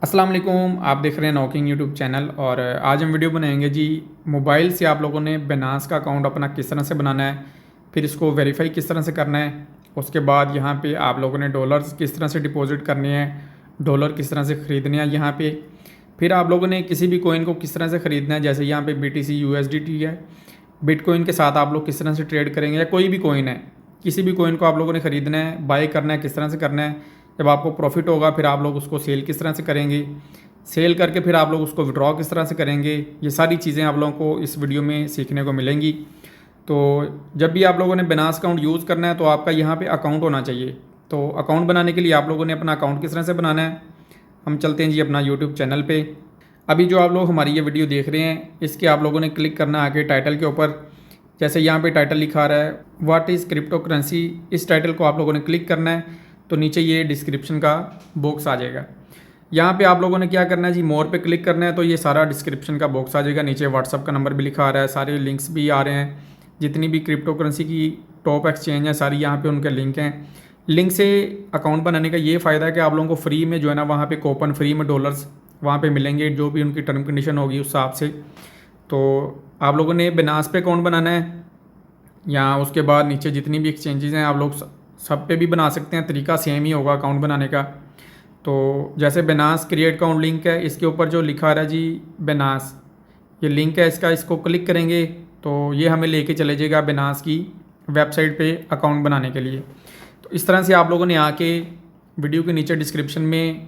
अस्सलाम वालेकुम, आप देख रहे हैं नॉकिंग यूट्यूब चैनल। और आज हम वीडियो बनाएंगे जी। मोबाइल से आप लोगों ने बिनास का अकाउंट अपना किस तरह से बनाना है, फिर इसको वेरीफाई किस तरह से करना है। उसके बाद यहाँ पे आप लोगों ने डॉलर्स किस तरह से डिपॉजिट करने हैं, डॉलर किस तरह से ख़रीदने हैं यहाँ पे। फिर आप लोगों ने किसी भी कोइन को किस तरह से ख़रीदना है, जैसे यहाँ पे BTC USDT है। बिटकॉइन के साथ आप लोग किस तरह से ट्रेड करेंगे, या कोई भी कोइन है, किसी भी कोइन को आप लोगों ने ख़रीदना है, बाय करना है, किस तरह से करना है। जब आपको प्रॉफिट होगा फिर आप लोग उसको सेल किस तरह से करेंगे, सेल करके फिर आप लोग उसको विड्रॉ किस तरह से करेंगे। ये सारी चीज़ें आप लोगों को इस वीडियो में सीखने को मिलेंगी। तो जब भी आप लोगों ने बिनास अकाउंट यूज़ करना है तो आपका यहाँ पे अकाउंट होना चाहिए। तो अकाउंट बनाने के लिए आप लोगों ने अपना अकाउंट किस तरह से बनाना है, हम चलते हैं जी अपना यूट्यूब चैनल पे। अभी जो आप लोग हमारी ये वीडियो देख रहे हैं, इसके आप लोगों ने क्लिक करना है आगे टाइटल के ऊपर। जैसे यहाँ पे टाइटल लिखा रहा है व्हाट इज़ क्रिप्टो करेंसी, इस टाइटल को आप लोगों ने क्लिक करना है तो नीचे ये डिस्क्रिप्शन का बॉक्स आ जाएगा। यहाँ पे आप लोगों ने क्या करना है जी, मोर पे क्लिक करना है तो ये सारा डिस्क्रिप्शन का बॉक्स आ जाएगा। नीचे व्हाट्सअप का नंबर भी लिखा आ रहा है, सारे लिंक्स भी आ रहे हैं। जितनी भी क्रिप्टो करेंसी की टॉप एक्सचेंज है सारी यहाँ पे उनके लिंक हैं। लिंक से अकाउंट बनाने का ये फ़ायदा है कि आप लोगों को फ्री में जो है ना वहाँ पे कूपन फ्री में डॉलर्स वहाँ पे मिलेंगे, जो भी उनकी टर्म कंडीशन होगी उस हिसाब से। तो आप लोगों ने बिनास पे अकाउंट बनाना है, या उसके बाद नीचे जितनी भी एक्सचेंजेस हैं आप लोग सब पे भी बना सकते हैं। तरीका सेम ही होगा अकाउंट बनाने का। तो जैसे बिनास क्रिएट अकाउंट लिंक है, इसके ऊपर जो लिखा रहा है जी बिनास, ये लिंक है इसका, इसको क्लिक करेंगे तो ये हमें लेके चले जाएगा बिनास की वेबसाइट पे अकाउंट बनाने के लिए। तो इस तरह से आप लोगों ने आके वीडियो के नीचे डिस्क्रिप्शन में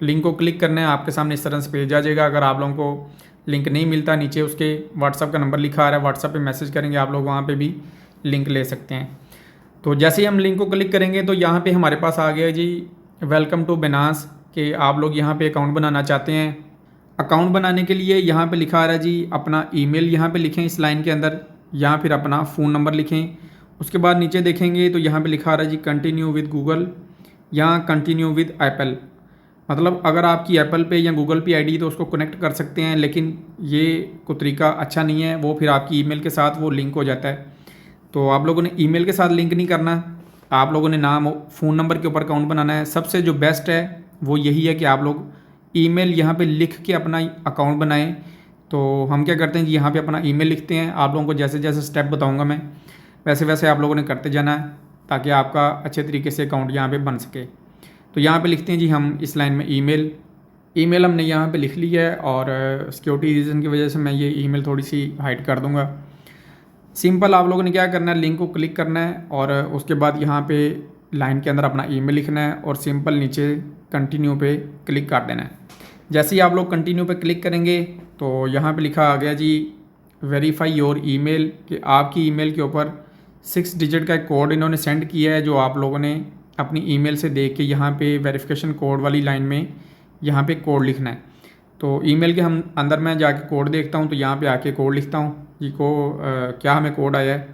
लिंक को क्लिक करना है, आपके सामने इस तरह से पेज आ जाएगा। अगर आप लोगों को लिंक नहीं मिलता, नीचे उसके व्हाट्सअप का नंबर लिखा आ रहा है, व्हाट्सअप पे मैसेज करेंगे, आप लोग वहाँ पे भी लिंक ले सकते हैं। तो जैसे ही हम लिंक को क्लिक करेंगे तो यहाँ पे हमारे पास आ गया जी वेलकम टू बिनास, कि आप लोग यहाँ पे अकाउंट बनाना चाहते हैं। अकाउंट बनाने के लिए यहाँ पे लिखा आ रहा है जी अपना ईमेल यहाँ पे लिखें इस लाइन के अंदर, या फिर अपना फ़ोन नंबर लिखें। उसके बाद नीचे देखेंगे तो यहाँ पे लिखा आ रहा है जी कंटिन्यू विद गूगल या कंटिन्यू विद एप्पल। मतलब अगर आपकी एप्पल पे या गूगल पे आईडी तो उसको कनेक्ट कर सकते हैं, लेकिन ये को तरीका अच्छा नहीं है, वो फिर आपकी ईमेल के साथ वो लिंक हो जाता है। तो आप लोगों ने ईमेल के साथ लिंक नहीं करना, आप लोगों ने नाम फ़ोन नंबर के ऊपर अकाउंट बनाना है। सबसे जो बेस्ट है वो यही है कि आप लोग ईमेल यहाँ पे लिख के अपना अकाउंट बनाएं। तो हम क्या करते हैं कि यहाँ पे अपना ईमेल लिखते हैं। आप लोगों को जैसे जैसे स्टेप बताऊँगा मैं, वैसे वैसे आप लोगों ने करते जाना है, ताकि आपका अच्छे तरीके से अकाउंट यहाँ पे बन सके। तो यहाँ पे लिखते हैं जी हम इस लाइन में ईमेल हमने यहाँ पे लिख ली है, और सिक्योरिटी रीज़न की वजह से मैं ये ईमेल थोड़ी सी हाइड कर दूँगा। सिंपल आप लोगों ने क्या करना है, लिंक को क्लिक करना है और उसके बाद यहाँ पे लाइन के अंदर अपना ईमेल लिखना है, और सिंपल नीचे कंटिन्यू पे क्लिक कर देना है। जैसे ही आप लोग कंटिन्यू पे क्लिक करेंगे तो यहाँ पे लिखा आ गया जी वेरीफाई योर ईमेल, कि आपकी ईमेल के ऊपर 6 डिजिट का एक कोड इन्होंने सेंड किया है, जो आप लोगों ने अपनी ईमेल से देख के यहाँ पे वेरिफिकेशन कोड वाली लाइन में यहाँ पे कोड लिखना है। तो ईमेल के हम अंदर मैं जाके कोड देखता हूँ, तो यहाँ पे आके कोड लिखता हूँ जी। क्या हमें कोड आया है,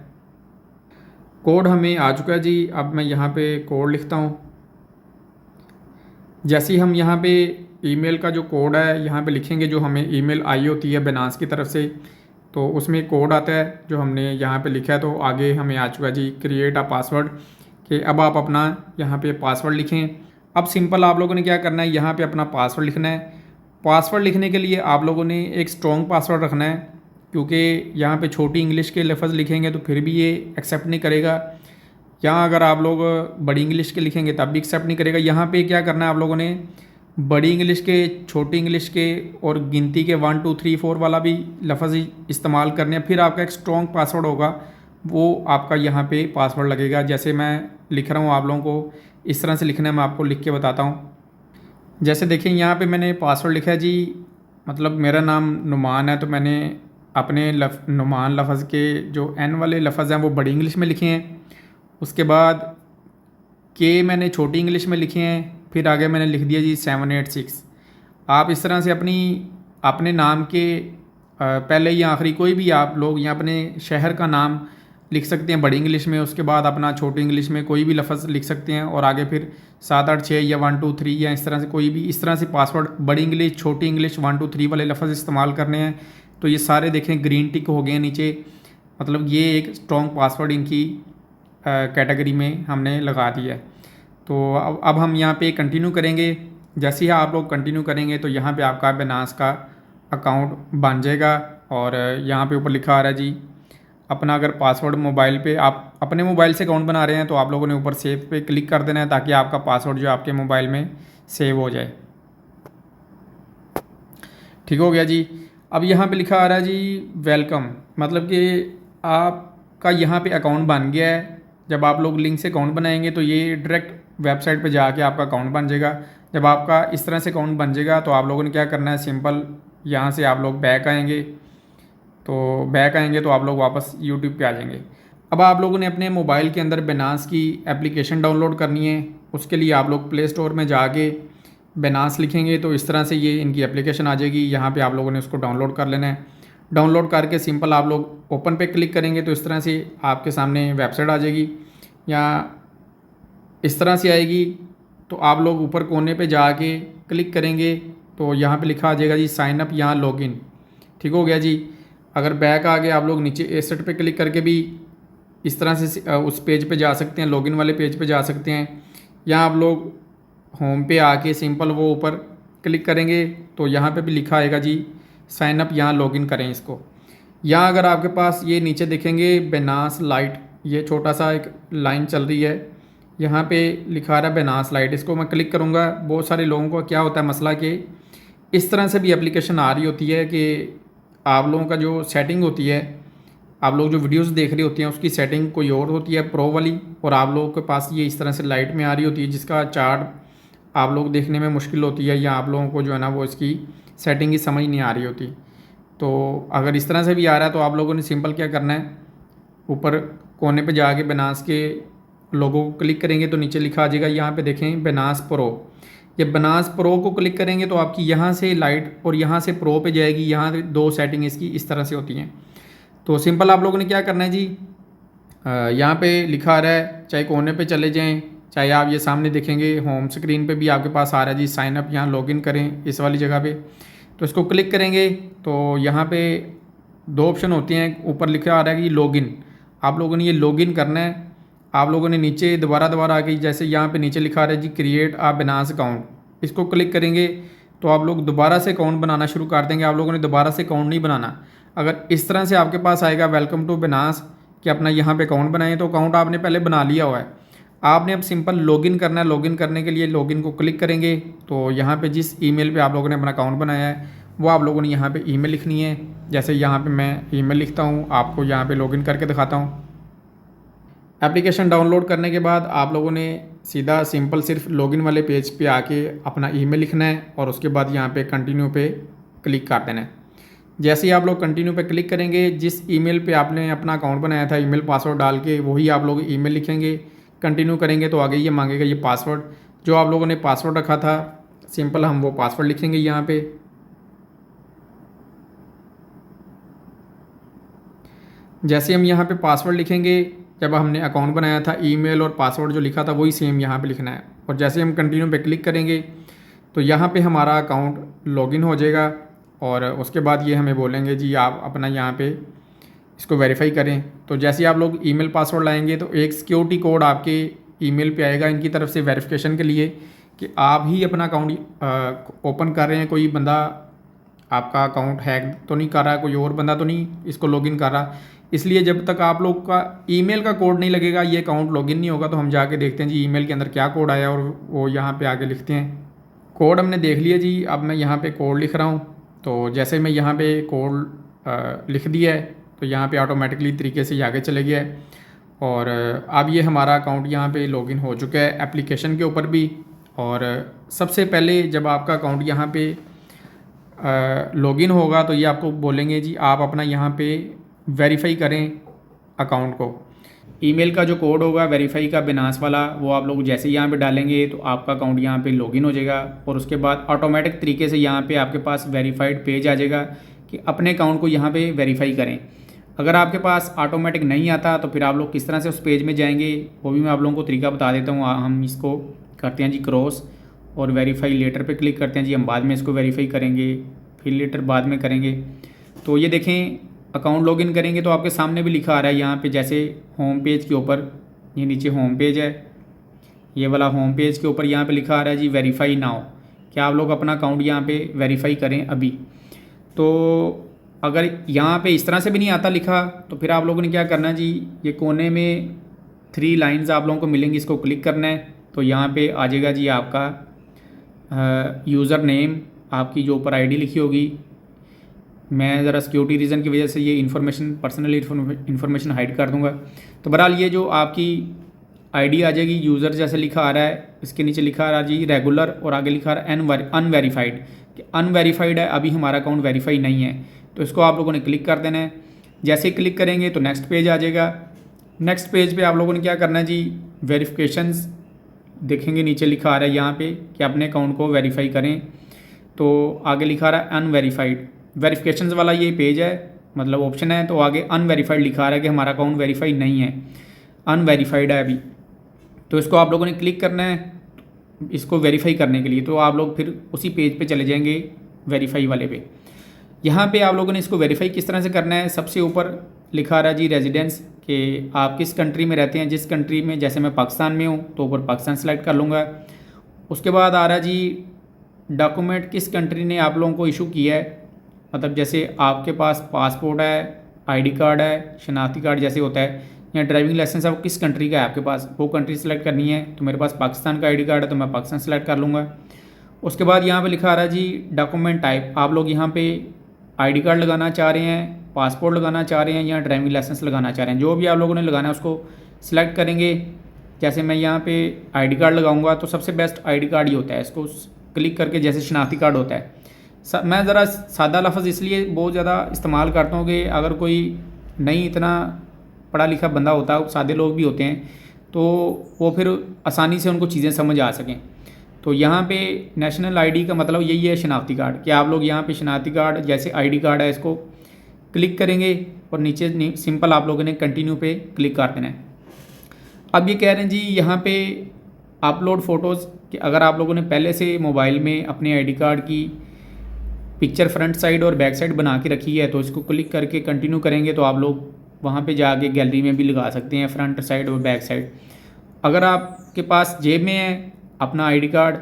कोड हमें आ चुका है जी। अब मैं यहाँ पे कोड लिखता हूँ। जैसे ही हम यहाँ पे ईमेल का जो कोड है यहाँ पे लिखेंगे, जो हमें ईमेल आई होती है बिनास की तरफ से, तो उसमें कोड आता है जो हमने यहाँ पे लिखा है। तो आगे हमें आ चुका है जी क्रिएट अ पासवर्ड, कि अब आप अपना यहाँ पे पासवर्ड लिखें। अब सिंपल आप लोगों ने क्या करना है, यहाँ पे अपना पासवर्ड लिखना है। पासवर्ड लिखने के लिए आप लोगों ने एक स्ट्रॉन्ग पासवर्ड रखना है, क्योंकि यहाँ पे छोटी इंग्लिश के लफ्ज़ लिखेंगे तो फिर भी ये एक्सेप्ट नहीं करेगा। यहाँ अगर आप लोग बड़ी इंग्लिश के लिखेंगे तब भी एक्सेप्ट नहीं करेगा। यहाँ पे क्या करना है, आप लोगों ने बड़ी इंग्लिश के, छोटी इंग्लिश के और गिनती के 1 2 3 4 वाला भी लफ्ज़ इस्तेमाल करने हैं। फिर आपका एक स्ट्रॉन्ग पासवर्ड होगा, वो आपका यहाँ पे पासवर्ड लगेगा। जैसे मैं लिख रहा हूँ, आप लोगों को इस तरह से लिखना है, मैं आपको लिख के बताता हूँ। जैसे देखें यहाँ पे मैंने पासवर्ड लिखा है जी, मतलब मेरा नाम नुमान है, तो मैंने अपने नुमान लफ्ज़ के जो एन वाले लफ्ज़ हैं वो बड़ी इंग्लिश में लिखे हैं। उसके बाद के मैंने छोटी इंग्लिश में लिखे हैं। फिर आगे मैंने लिख दिया जी 786। आप इस तरह से अपने नाम के पहले या आखिरी कोई भी आप लोग या अपने शहर का नाम लिख सकते हैं बड़ी इंग्लिश में। उसके बाद अपना छोटी इंग्लिश में कोई भी लफ्ज़ लिख सकते हैं, और आगे फिर 7 8 6 या 1 2 3 या इस तरह से कोई भी, इस तरह से पासवर्ड बड़ी इंग्लिश, छोटी इंग्लिश, 1 2 3 वाले लफ्ज़ इस्तेमाल करने हैं। तो ये सारे देखें ग्रीन टिक हो गए हैं नीचे, मतलब ये एक स्ट्रॉन्ग पासवर्ड इनकी कैटेगरी में हमने लगा दिया है। तो अब हम यहाँ पे कंटिन्यू करेंगे। जैसे ही आप लोग कंटिन्यू करेंगे तो यहाँ पे आपका बिनास का अकाउंट बन जाएगा। और यहाँ पे ऊपर लिखा आ रहा है जी अपना अगर पासवर्ड मोबाइल पे आप अपने मोबाइल से अकाउंट बना रहे हैं तो आप लोगों ने ऊपर सेव पे क्लिक कर देना है ताकि आपका पासवर्ड जो आपके मोबाइल में सेव हो जाए। ठीक हो गया जी। अब यहाँ पे लिखा आ रहा है जी वेलकम, मतलब कि आपका यहाँ पे अकाउंट बन गया है। जब आप लोग लिंक से अकाउंट बनाएंगे तो ये डायरेक्ट वेबसाइट पे जाके आपका अकाउंट बन जाएगा। जब आपका इस तरह से अकाउंट बन जाएगा तो आप लोगों ने क्या करना है, सिंपल यहाँ से आप लोग बैक आएंगे। तो बैक आएंगे तो आप लोग वापस यूट्यूब पे आ जाएंगे। अब आप लोगों ने अपने मोबाइल के अंदर बिनास की एप्लीकेशन डाउनलोड करनी है। उसके लिए आप लोग प्ले स्टोर में जाके बिनास लिखेंगे तो इस तरह से ये इनकी एप्लीकेशन आ जाएगी। यहाँ पे आप लोगों ने उसको डाउनलोड कर लेना है। डाउनलोड करके सिंपल आप लोग ओपन पे क्लिक करेंगे तो इस तरह से आपके सामने वेबसाइट आ जाएगी या इस तरह से आएगी। तो आप लोग ऊपर कोने पे जाके क्लिक करेंगे तो यहाँ पे लिखा आ जाएगा जी साइन अप, यहाँ लॉगिन। ठीक हो गया जी। अगर बैक आ गए आप लोग नीचे एसेट पे क्लिक करके भी इस तरह से उस पेज पे जा सकते हैं, लॉगिन वाले पेज पे जा सकते हैं। या आप लोग होम पे आके सिंपल वो ऊपर क्लिक करेंगे तो यहाँ पे भी लिखा आएगा जी साइन अप, यहाँ लॉगिन करें इसको। यहाँ अगर आपके पास ये नीचे देखेंगे बिनास लाइट, ये छोटा सा एक लाइन चल रही है, यहाँ पे लिखा रहा है बिनास लाइट। इसको मैं क्लिक करूँगा। बहुत सारे लोगों को क्या होता है मसला कि इस तरह से भी एप्लीकेशन आ रही होती है कि आप लोगों का जो सेटिंग होती है, आप लोग जो वीडियोस देख रहे होते हैं उसकी सेटिंग कोई और होती है प्रो वाली, और आप लोगों के पास ये इस तरह से लाइट में आ रही होती है जिसका चार्ट आप लोग देखने में मुश्किल होती है, या आप लोगों को जो है ना वो इसकी सेटिंग की समझ नहीं आ रही होती। तो अगर इस तरह से भी आ रहा है तो आप लोगों ने सिंपल क्या करना है, ऊपर कोने पे जाके बिनास के लोगों को क्लिक करेंगे तो नीचे लिखा आ जाएगा, यहाँ पे देखें बिनास प्रो। ये बिनास प्रो को क्लिक करेंगे तो आपकी यहाँ से लाइट और यहाँ से प्रो पे जाएगी। यहाँ दो सेटिंग इसकी इस तरह से होती हैं। तो सिंपल आप लोगों ने क्या करना है जी, यहाँ पे लिखा आ रहा है, चाहे कोने पे चले जाएं, चाहे आप ये सामने देखेंगे होम स्क्रीन पे भी आपके पास आ रहा है जी साइन अप, यहाँ लॉगिन करें इस वाली जगह पे। तो इसको क्लिक करेंगे तो यहाँ पे दो ऑप्शन होते हैं। ऊपर लिखा आ रहा है कि लॉगिन, आप लोगों ने ये लॉगिन करना है। आप लोगों ने नीचे दोबारा आके जैसे यहाँ पे नीचे लिखा आ रहा है जी क्रिएट आ बिनास अकाउंट, इसको क्लिक करेंगे तो आप लोग दोबारा से अकाउंट बनाना शुरू कर देंगे। आप लोगों ने दोबारा से अकाउंट नहीं बनाना। अगर इस तरह से आपके पास आएगा वेलकम टू बिनास कि अपना यहाँ पे अकाउंट बनाएं, तो अकाउंट आपने पहले बना लिया हुआ है। आपने अब सिंपल लॉगिन करना है। लॉगिन करने के लिए लॉगिन को क्लिक करेंगे तो यहाँ पे जिस ईमेल पे आप लोगों ने अपना अकाउंट बनाया है वो आप लोगों ने यहाँ पे ईमेल लिखनी है। जैसे यहाँ पे मैं ईमेल लिखता हूँ, आपको यहाँ पे लॉगिन करके दिखाता हूँ। एप्लीकेशन डाउनलोड करने के बाद आप लोगों ने सीधा सिंपल सिर्फ लॉगिन वाले पेज पे आके अपना ईमेल लिखना है और उसके बाद यहाँ पे कंटिन्यू पे क्लिक कर देना है। जैसे ही आप लोग कंटिन्यू पे क्लिक करेंगे, जिस ईमेल पे आपने अपना अकाउंट बनाया था ईमेल पासवर्ड डाल के वही आप लोग ईमेल लिखेंगे। कंटिन्यू करेंगे तो आगे ये मांगेगा ये पासवर्ड, जो आप लोगों ने पासवर्ड रखा था सिंपल हम वो पासवर्ड लिखेंगे यहाँ पे। जैसे हम यहाँ पे पासवर्ड लिखेंगे, जब हमने अकाउंट बनाया था ईमेल और पासवर्ड जो लिखा था वही सेम यहाँ पे लिखना है। और जैसे हम कंटिन्यू पे क्लिक करेंगे तो यहाँ पे हमारा अकाउंट लॉगिन हो जाएगा और उसके बाद ये हमें बोलेंगे जी आप अपना यहाँ पे इसको वेरीफाई करें। तो जैसे आप लोग ईमेल पासवर्ड लाएंगे तो एक सिक्योरिटी कोड आपके ईमेल पे आएगा इनकी तरफ से वेरिफिकेशन के लिए कि आप ही अपना अकाउंट ओपन कर रहे हैं, कोई बंदा आपका अकाउंट हैक तो नहीं कर रहा, कोई और बंदा तो नहीं इसको लॉगिन कर रहा। इसलिए जब तक आप लोग का ईमेल का कोड नहीं लगेगा ये अकाउंट लॉगिन नहीं होगा। तो हम जाके देखते हैं जी ईमेल के अंदर क्या कोड आया और वो यहाँ पे आगे लिखते हैं। कोड हमने देख लिया जी। अब मैं यहाँ पे कोड लिख रहा हूँ। तो जैसे मैं यहाँ पे कोड लिख दिया है तो यहाँ पे ऑटोमेटिकली तरीके से आगे चले गया है और अब ये हमारा अकाउंट यहाँ पे लॉगिन हो चुका है एप्लीकेशन के ऊपर भी। और सबसे पहले जब आपका अकाउंट यहाँ पे लॉगिन होगा तो ये आपको बोलेंगे जी आप अपना यहाँ पे वेरीफाई करें अकाउंट को। ईमेल का जो कोड होगा वेरीफाई का बिनास वाला वो आप लोग जैसे यहाँ पे डालेंगे तो आपका अकाउंट यहाँ पे लॉगिन हो जाएगा और उसके बाद ऑटोमेटिक तरीके से यहाँ पे आपके पास वेरीफाइड पेज आ जाएगा कि अपने अकाउंट को यहाँ पे वेरीफाई करें। अगर आपके पास ऑटोमेटिक नहीं आता तो फिर आप लोग किस तरह से उस पेज में जाएंगे वो भी मैं आप लोगों को तरीका बता देता हूँ। हम इसको करते हैं जी क्रॉस और वेरीफाई लेटर पे क्लिक करते हैं जी। हम बाद में इसको वेरीफाई करेंगे, फिर लेटर बाद में करेंगे। तो ये देखें अकाउंट लॉगिन करेंगे तो आपके सामने भी लिखा आ रहा है यहाँ पे, जैसे होम पेज के ऊपर ये नीचे होम पेज है, ये वाला होम पेज के ऊपर यहाँ पे लिखा आ रहा है जी वेरीफाई नाउ कि आप लोग अपना अकाउंट यहाँ पे वेरीफाई करें अभी। तो अगर यहाँ पे इस तरह से भी नहीं आता लिखा तो फिर आप लोगों ने क्या करना है जी, ये कोने में 3 लाइंस आप लोगों को मिलेंगी, इसको क्लिक करना है। तो यहाँ पे आ जाएगा जी आपका यूज़र नेम, आपकी जो ऊपर आईडी लिखी होगी। मैं ज़रा सिक्योरिटी रीज़न की वजह से ये इन्फॉर्मेशन, पर्सनल इन्फॉर्मेशन हाइड कर दूँगा। तो बहरहाल ये जो आपकी आईडी आ जाएगी, यूज़र जैसे लिखा आ रहा है, इसके नीचे लिखा आ रहा है जी रेगुलर और आगे लिखा आ रहा है अनवेरीफाइड, कि अनवेरीफाइड है, अभी हमारा अकाउंट वेरीफाई नहीं है। तो इसको आप लोगों ने क्लिक कर देना है। जैसे ही क्लिक करेंगे तो नेक्स्ट पेज आ जाएगा। नेक्स्ट पेज पे आप लोगों ने क्या करना है जी, वेरिफिकेशंस देखेंगे, नीचे लिखा आ रहा है यहाँ पे कि अपने अकाउंट को वेरीफाई करें। तो आगे लिखा आ रहा है अनवेरीफाइड, वेरिफिकेशंस वाला ये पेज है, मतलब ऑप्शन है। तो आगे अनवेरीफाइड लिखा आ रहा है कि हमारा अकाउंट वेरीफाई नहीं है, अनवेरीफाइड है अभी। तो इसको आप लोगों ने क्लिक करना है इसको वेरीफाई करने के लिए। तो आप लोग फिर उसी पेज पे चले जाएंगे वेरीफाई वाले पे। यहाँ पे आप लोगों ने इसको वेरीफाई किस तरह से करना है, सबसे ऊपर लिखा आ रहा है जी रेजिडेंस, कि आप किस कंट्री में रहते हैं। जिस कंट्री में, जैसे मैं पाकिस्तान में हूँ तो ऊपर पाकिस्तान सेलेक्ट कर लूँगा। उसके बाद आ रहा है जी डॉक्यूमेंट किस कंट्री ने आप लोगों को इशू किया है, मतलब जैसे आपके पास पासपोर्ट है, आईडी कार्ड है, शनाख्ती कार्ड जैसे होता है, या ड्राइविंग लाइसेंस है, वो किस कंट्री का है आपके पास, वो कंट्री सेलेक्ट करनी है। तो मेरे पास पाकिस्तान का आईडी कार्ड है तो मैं पाकिस्तान सेलेक्ट कर लूँगा। उसके बाद यहाँ पे लिखा आ रहा है जी डॉक्यूमेंट टाइप, आप लोग यहाँ पे आईडी कार्ड लगाना चाह रहे हैं, पासपोर्ट लगाना चाह रहे हैं, या ड्राइविंग लाइसेंस लगाना चाह रहे हैं, जो भी आप लोगों ने लगाना है उसको सिलेक्ट करेंगे। जैसे मैं यहाँ पे आईडी कार्ड लगाऊंगा तो सबसे बेस्ट आईडी कार्ड ही होता है, इसको क्लिक करके जैसे शनाख्ती कार्ड होता है। मैं ज़रा सादा लफ्ज़ इसलिए बहुत ज़्यादा इस्तेमाल करता हूँ कि अगर कोई नहीं इतना पढ़ा लिखा बंदा होता है, सादे लोग भी होते हैं, तो वो फिर आसानी से उनको चीज़ें समझ आ सकें। तो यहाँ पे नेशनल आईडी का मतलब यही है शनाख्ती कार्ड, कि आप लोग यहाँ पे शनाख्ती कार्ड जैसे आईडी कार्ड है इसको क्लिक करेंगे और नीचे सिंपल आप लोगों ने कंटिन्यू पे क्लिक कर देना है। अब ये कह रहे हैं जी यहाँ पे अपलोड फ़ोटोज़, कि अगर आप लोगों ने पहले से मोबाइल में अपने आईडी कार्ड की पिक्चर फ्रंट साइड और बैक साइड बना के रखी है, तो इसको क्लिक करके कंटिन्यू करेंगे तो आप लोग वहाँ पे जाके गैलरी में भी लगा सकते हैं फ्रंट साइड और बैक साइड। अगर आपके पास जेब में है अपना आईडी कार्ड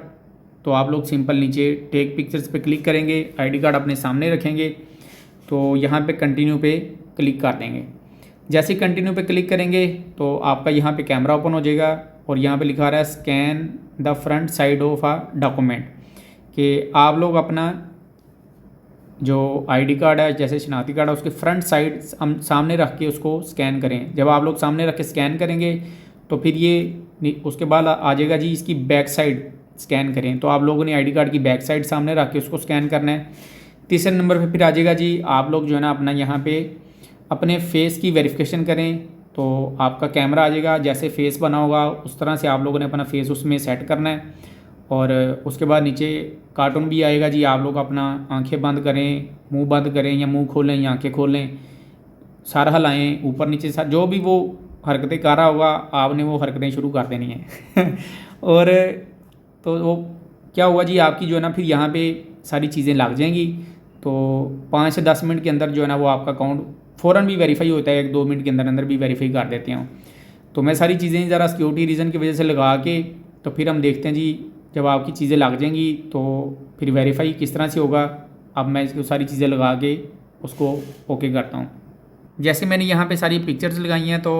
तो आप लोग सिंपल नीचे टेक पिक्चर्स पे क्लिक करेंगे, आईडी कार्ड अपने सामने रखेंगे, तो यहाँ पे कंटिन्यू पे क्लिक कर देंगे। जैसे ही कंटिन्यू पे क्लिक करेंगे तो आपका यहाँ पे कैमरा ओपन हो जाएगा और यहाँ पे लिखा रहा है scan the front side of a document, कि आप लोग अपना जो आईडी कार्ड है जैसे शनाख्ती कार्ड है उसके फ्रंट साइड सामने रख के उसको स्कैन करें। जब आप लोग सामने रख के स्कैन करेंगे तो फिर ये उसके बाद आ जाएगा जी इसकी बैक साइड स्कैन करें, तो आप लोगों ने आईडी कार्ड की बैक साइड सामने रख के उसको स्कैन करना है। तीसरे नंबर पे फिर आ जाएगा जी आप लोग जो है ना अपना यहाँ पे अपने फेस की वेरिफिकेशन करें, तो आपका कैमरा आ जाएगा, जैसे फेस बना होगा उस तरह से आप लोगों ने अपना फेस उसमें सेट करना है। और उसके बाद नीचे कार्टून भी आएगा जी, आप लोग अपना आंखें बंद करें, मुंह बंद करें या मुंह खोलें या आंखें खोलें, सारा हिलाएं ऊपर नीचे, जो भी वो हरकतें कर रहा होगा आपने वो हरकतें शुरू कर देनी है और तो वो क्या हुआ जी आपकी जो है ना फिर यहाँ पे सारी चीज़ें लग जाएंगी। तो 5 से 10 मिनट के अंदर जो है ना वो आपका अकाउंट फ़ौरन भी वेरीफाई होता है, 1-2 मिनट के अंदर अंदर भी वेरीफाई कर देते हैं। तो मैं सारी चीज़ें ज़रा सिक्योरिटी रीज़न की वजह से लगा के तो फिर हम देखते हैं जी जब आपकी चीज़ें लग जाएंगी तो फिर वेरीफाई किस तरह से होगा। अब मैं इसको सारी चीज़ें लगा के उसको ओके करता हूँ। जैसे मैंने यहाँ पे सारी पिक्चर्स लगाई हैं तो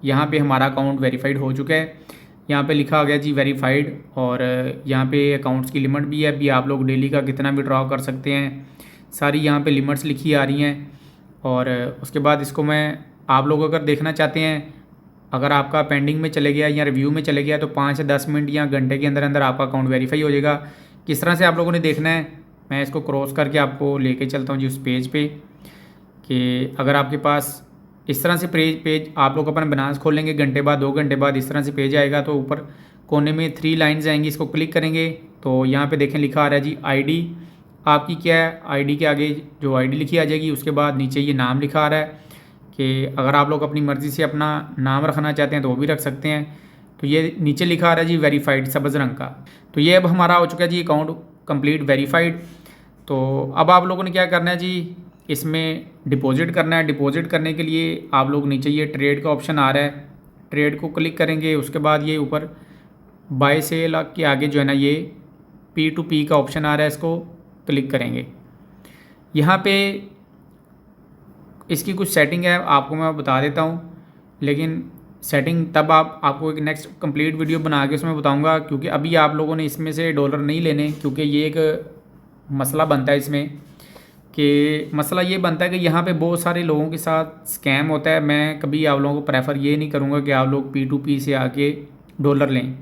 यहाँ पे हमारा अकाउंट वेरीफाइड हो चुका है। यहाँ पे लिखा आ गया जी वेरीफाइड, और यहाँ पे अकाउंट्स की लिमिट भी है, अभी आप लोग डेली का कितना विड्रॉ कर सकते हैं, सारी यहाँ पे लिमिट्स लिखी आ रही हैं। और उसके बाद इसको मैं आप लोग अगर देखना चाहते हैं, अगर आपका पेंडिंग में चले गया या रिव्यू में चले गया तो 5 से 10 मिनट या घंटे के अंदर अंदर आपका अकाउंट वेरीफाई हो जाएगा। किस तरह से आप लोगों ने देखना है, मैं इसको क्रॉस करके आपको लेके चलता हूँ जी उस पेज पे, कि अगर आपके पास इस तरह से पेज आप लोग अपना बनास खोलेंगे, घंटे बाद 2 घंटे बाद इस तरह से पेज आएगा, तो ऊपर कोने में 3 लाइन्स आएंगी, इसको क्लिक करेंगे तो यहाँ पे देखें लिखा आ रहा है जी आईडी आपकी क्या है, आईडी के आगे जो आईडी लिखी आ जाएगी, उसके बाद नीचे ये नाम लिखा आ रहा है कि अगर आप लोग अपनी मर्ज़ी से अपना नाम रखना चाहते हैं तो वो भी रख सकते हैं। तो ये नीचे लिखा आ रहा है जी वेरीफाइड सब्ज़ रंग का। तो ये अब हमारा हो चुका है जी अकाउंट कंप्लीट वेरीफाइड। तो अब आप लोगों ने क्या करना है जी, इसमें डिपॉजिट करना है। डिपॉजिट करने के लिए आप लोग नीचे ये ट्रेड का ऑप्शन आ रहा है, ट्रेड को क्लिक करेंगे, उसके बाद ये ऊपर बाय सेल के आगे जो है ना ये P2P का ऑप्शन आ रहा है, इसको क्लिक करेंगे। यहाँ पे इसकी कुछ सेटिंग है, आपको मैं बता देता हूँ, लेकिन सेटिंग तब आपको एक नेक्स्ट कंप्लीट वीडियो बना के उसमें बताऊँगा, क्योंकि अभी आप लोगों ने इसमें से डॉलर नहीं लेने, क्योंकि ये एक मसला बनता है इसमें कि मसला ये बनता है कि यहाँ पे बहुत सारे लोगों के साथ स्कैम होता है। मैं कभी आप लोगों को प्रेफर ये नहीं करूँगा कि आप लोग P2P से आके डॉलर लें।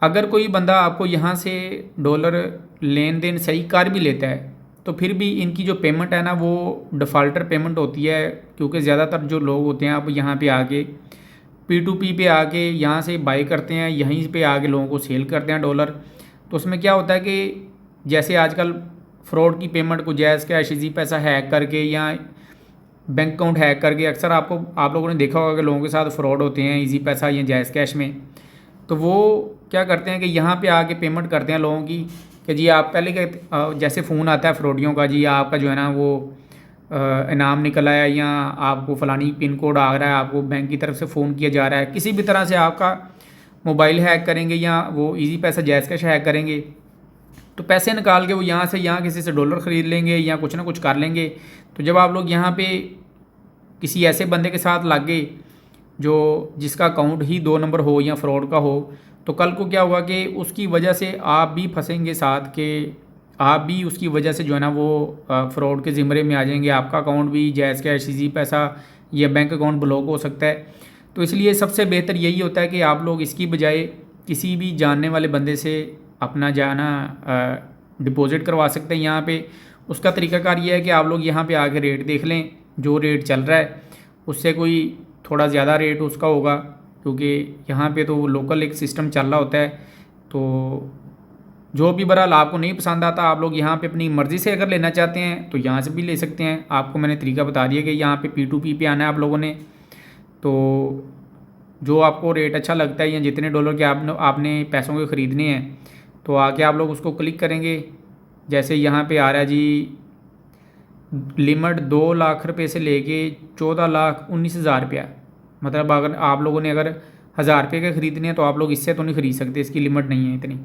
अगर कोई बंदा आपको यहाँ से डॉलर लेन देन सही कर भी लेता है तो फिर भी इनकी जो पेमेंट है ना वो डिफ़ॉल्टर पेमेंट होती है, क्योंकि ज़्यादातर जो लोग होते हैं अब यहाँ पे आके P2P पे आके यहाँ से बाई करते हैं, यहीं पे आके लोगों को सेल करते हैं डॉलर। तो उसमें क्या होता है कि जैसे आजकल फ्रॉड की पेमेंट को जैज़ कैश, इजी पैसा हैक करके या बैंक अकाउंट हैक करके अक्सर आप लोगों ने देखा होगा कि लोगों के साथ फ्रॉड होते हैं इजी पैसा या जैज़ कैश में। तो वो क्या करते हैं कि यहाँ पे आके पेमेंट करते हैं लोगों की कि जी आप पहले जैसे फ़ोन आता है फ्रॉडियों का, जी आपका जो है ना वो इनाम निकल आया या आपको फ़लानी पिन कोड आ रहा है, आपको बैंक की तरफ से फ़ोन किया जा रहा है, किसी भी तरह से आपका मोबाइल हैक करेंगे या वो इजी पैसा जैज़ कैश हैक करेंगे, तो पैसे निकाल के वो यहाँ से यहाँ किसी से डॉलर ख़रीद लेंगे या कुछ ना कुछ कर लेंगे। तो जब आप लोग यहाँ पे किसी ऐसे बंदे के साथ लग गए जिसका अकाउंट ही 2 नंबर हो या फ्रॉड का हो, तो कल को क्या होगा कि उसकी वजह से आप भी फंसेंगे साथ, कि आप भी उसकी वजह से जो है ना वो फ्रॉड के ज़िम्मे में आ जाएंगे। आपका अकाउंट भी जैज़ कैश, इजी पैसा या बैंक अकाउंट ब्लॉक हो सकता है। तो इसलिए सबसे बेहतर यही होता है कि आप लोग इसकी बजाय किसी भी जानने वाले बंदे से अपना जाना डिपॉज़िट करवा सकते हैं यहाँ पे। उसका तरीकाकार ये है कि आप लोग यहाँ पे आके रेट देख लें, जो रेट चल रहा है उससे कोई थोड़ा ज़्यादा रेट उसका होगा, क्योंकि यहाँ पे तो लोकल एक सिस्टम चल रहा होता है। तो जो भी बहरहाल आपको नहीं पसंद आता, आप लोग यहाँ पे अपनी मर्ज़ी से अगर लेना चाहते हैं तो यहाँ से भी ले सकते हैं। आपको मैंने तरीका बता दिया कि यहाँ पे P2P पे आना है आप लोगों ने। तो जो आपको रेट अच्छा लगता है या जितने डॉलर के आपने पैसों के ख़रीदने हैं, तो आके आप लोग उसको क्लिक करेंगे। जैसे यहाँ पे आ रहा है जी लिमिट 2 लाख रुपये से लेके 14,19,000 रुपया। मतलब अगर आप लोगों ने अगर 1,000 रुपये के ख़रीदने हैं तो आप लोग इससे तो नहीं ख़रीद सकते, इसकी लिमिट नहीं है इतनी।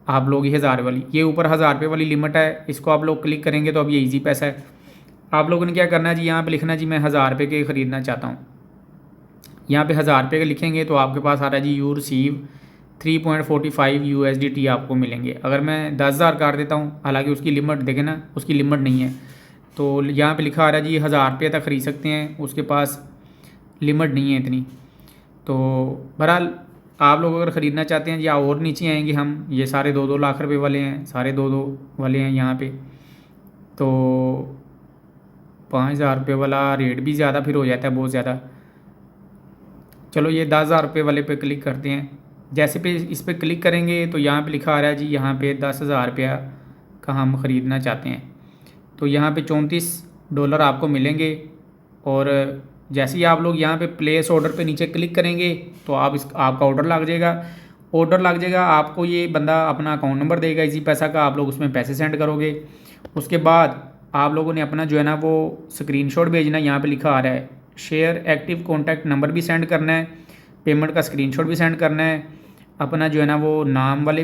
आप लोग ये 1,000 वाली, ये ऊपर 1,000 रुपये वाली लिमिट है, इसको आप लोग क्लिक करेंगे तो अब ये ईजी पैसा है। आप लोगों ने क्या करना है जी, यहाँ पे लिखना जी मैं 1,000 रुपये के ख़रीदना चाहता हूँ। यहाँ पे 1,000 रुपये के लिखेंगे तो आपके पास आ रहा है जी यू रिसीव 3.45 USDT आपको मिलेंगे। अगर मैं 10,000 कर देता हूँ, हालांकि उसकी लिमिट देखें ना, उसकी लिमिट नहीं है, तो यहाँ पे लिखा आ रहा है जी 1,000 रुपये तक ख़रीद सकते हैं, उसके पास लिमिट नहीं है इतनी। तो बहरहाल आप लोग अगर ख़रीदना चाहते हैं या और नीचे आएंगे हम, ये सारे 2-2 लाख रुपए वाले हैं, सारे 2-2 वाले हैं यहाँ पे। तो 5,000 रुपये वाला रेट भी ज़्यादा फिर हो जाता है, बहुत ज़्यादा। चलो ये 10,000 रुपये वाले पे क्लिक करते हैं। जैसे पे इस पर क्लिक करेंगे तो यहाँ पे लिखा आ रहा है जी यहाँ पे 10,000 रुपया का हम ख़रीदना चाहते हैं। तो यहाँ पे $34 आपको मिलेंगे। और जैसे ही आप लोग यहाँ पे प्लेस ऑर्डर पे नीचे क्लिक करेंगे तो आपका ऑर्डर लग जाएगा। आपको ये बंदा अपना अकाउंट नंबर देगा इजी पैसा का, आप लोग उसमें पैसे सेंड करोगे। उसके बाद आप लोगों ने अपना जो है ना वो स्क्रीनशॉट भेजना, यहाँ पे लिखा आ रहा है शेयर एक्टिव कॉन्टैक्ट नंबर भी सेंड करना है, पेमेंट का स्क्रीनशॉट भी सेंड करना है, अपना जो है ना वो नाम वाले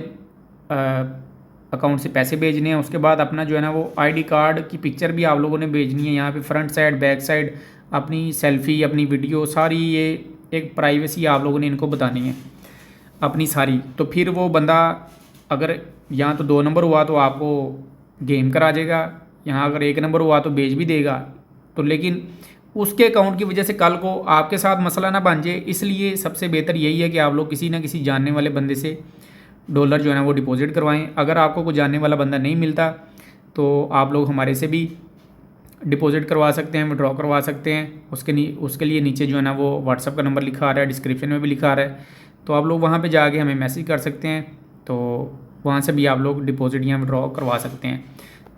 अकाउंट से पैसे भेजने हैं। उसके बाद अपना जो है ना वो आईडी कार्ड की पिक्चर भी आप लोगों ने भेजनी है। यहाँ पे फ्रंट साइड, बैक साइड, अपनी सेल्फ़ी, अपनी वीडियो, सारी ये एक प्राइवेसी आप लोगों ने इनको बतानी है अपनी सारी। तो फिर वो बंदा अगर यहाँ तो 2 नंबर हुआ तो आपको गेम करा देगा, यहाँ अगर 1 नंबर हुआ तो भेज भी देगा। तो लेकिन उसके अकाउंट की वजह से कल को आपके साथ मसला ना बन जाए, इसलिए सबसे बेहतर यही है कि आप लोग किसी ना किसी जानने वाले बंदे से डॉलर जो है ना वो डिपॉज़िट करवाएं। अगर आपको कोई जानने वाला बंदा नहीं मिलता तो आप लोग हमारे से भी डिपॉज़िट करवा सकते हैं, विड्रॉ करवा सकते हैं। उसके लिए नीचे जो है ना वो व्हाट्सअप का नंबर लिखा आ रहा है, डिस्क्रिप्शन में भी लिखा आ रहा है, तो आप लोग वहाँ पे जाके हमें मैसेज कर सकते हैं। तो वहाँ से भी आप लोग डिपॉज़िट या विड्रॉ करवा सकते हैं।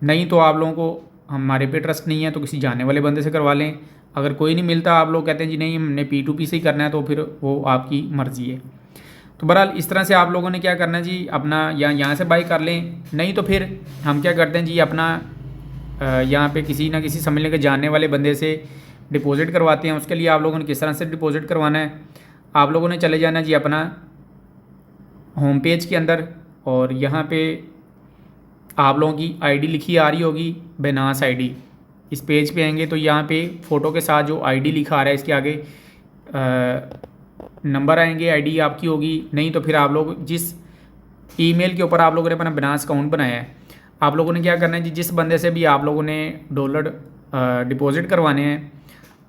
नहीं तो आप लोगों को हमारे पे ट्रस्ट नहीं है तो किसी जानने वाले बंदे से करवा लें। अगर कोई नहीं मिलता, आप लोग कहते हैं जी नहीं हमने P2P से ही करना है, तो फिर वो आपकी मर्ज़ी है। तो बहरहाल इस तरह से आप लोगों ने क्या करना है जी, अपना यहाँ से बाई कर लें। नहीं तो फिर हम क्या करते हैं जी, अपना यहाँ पे किसी ना किसी समझ लें के जानने वाले बंदे से डिपॉज़िट करवाते हैं। उसके लिए आप लोगों ने किस तरह से डिपॉज़िट करवाना है, आप लोगों ने चले जाना जी अपना होम पेज के अंदर, और यहाँ पे आप लोगों की आईडी लिखी आ रही होगी, बेनास आईडी। इस पेज पे आएंगे तो यहाँ पे फ़ोटो के साथ जो आईडी लिखा आ रहा है इसके आगे नंबर आएंगे, आईडी आपकी होगी। नहीं तो फिर आप लोग जिस ईमेल के ऊपर आप लोगों ने अपना बेनास अकाउंट बनाया है, आप लोगों ने क्या करना है जी, जिस बंदे से भी आप लोगों ने डॉलर डिपॉजिट करवाने हैं,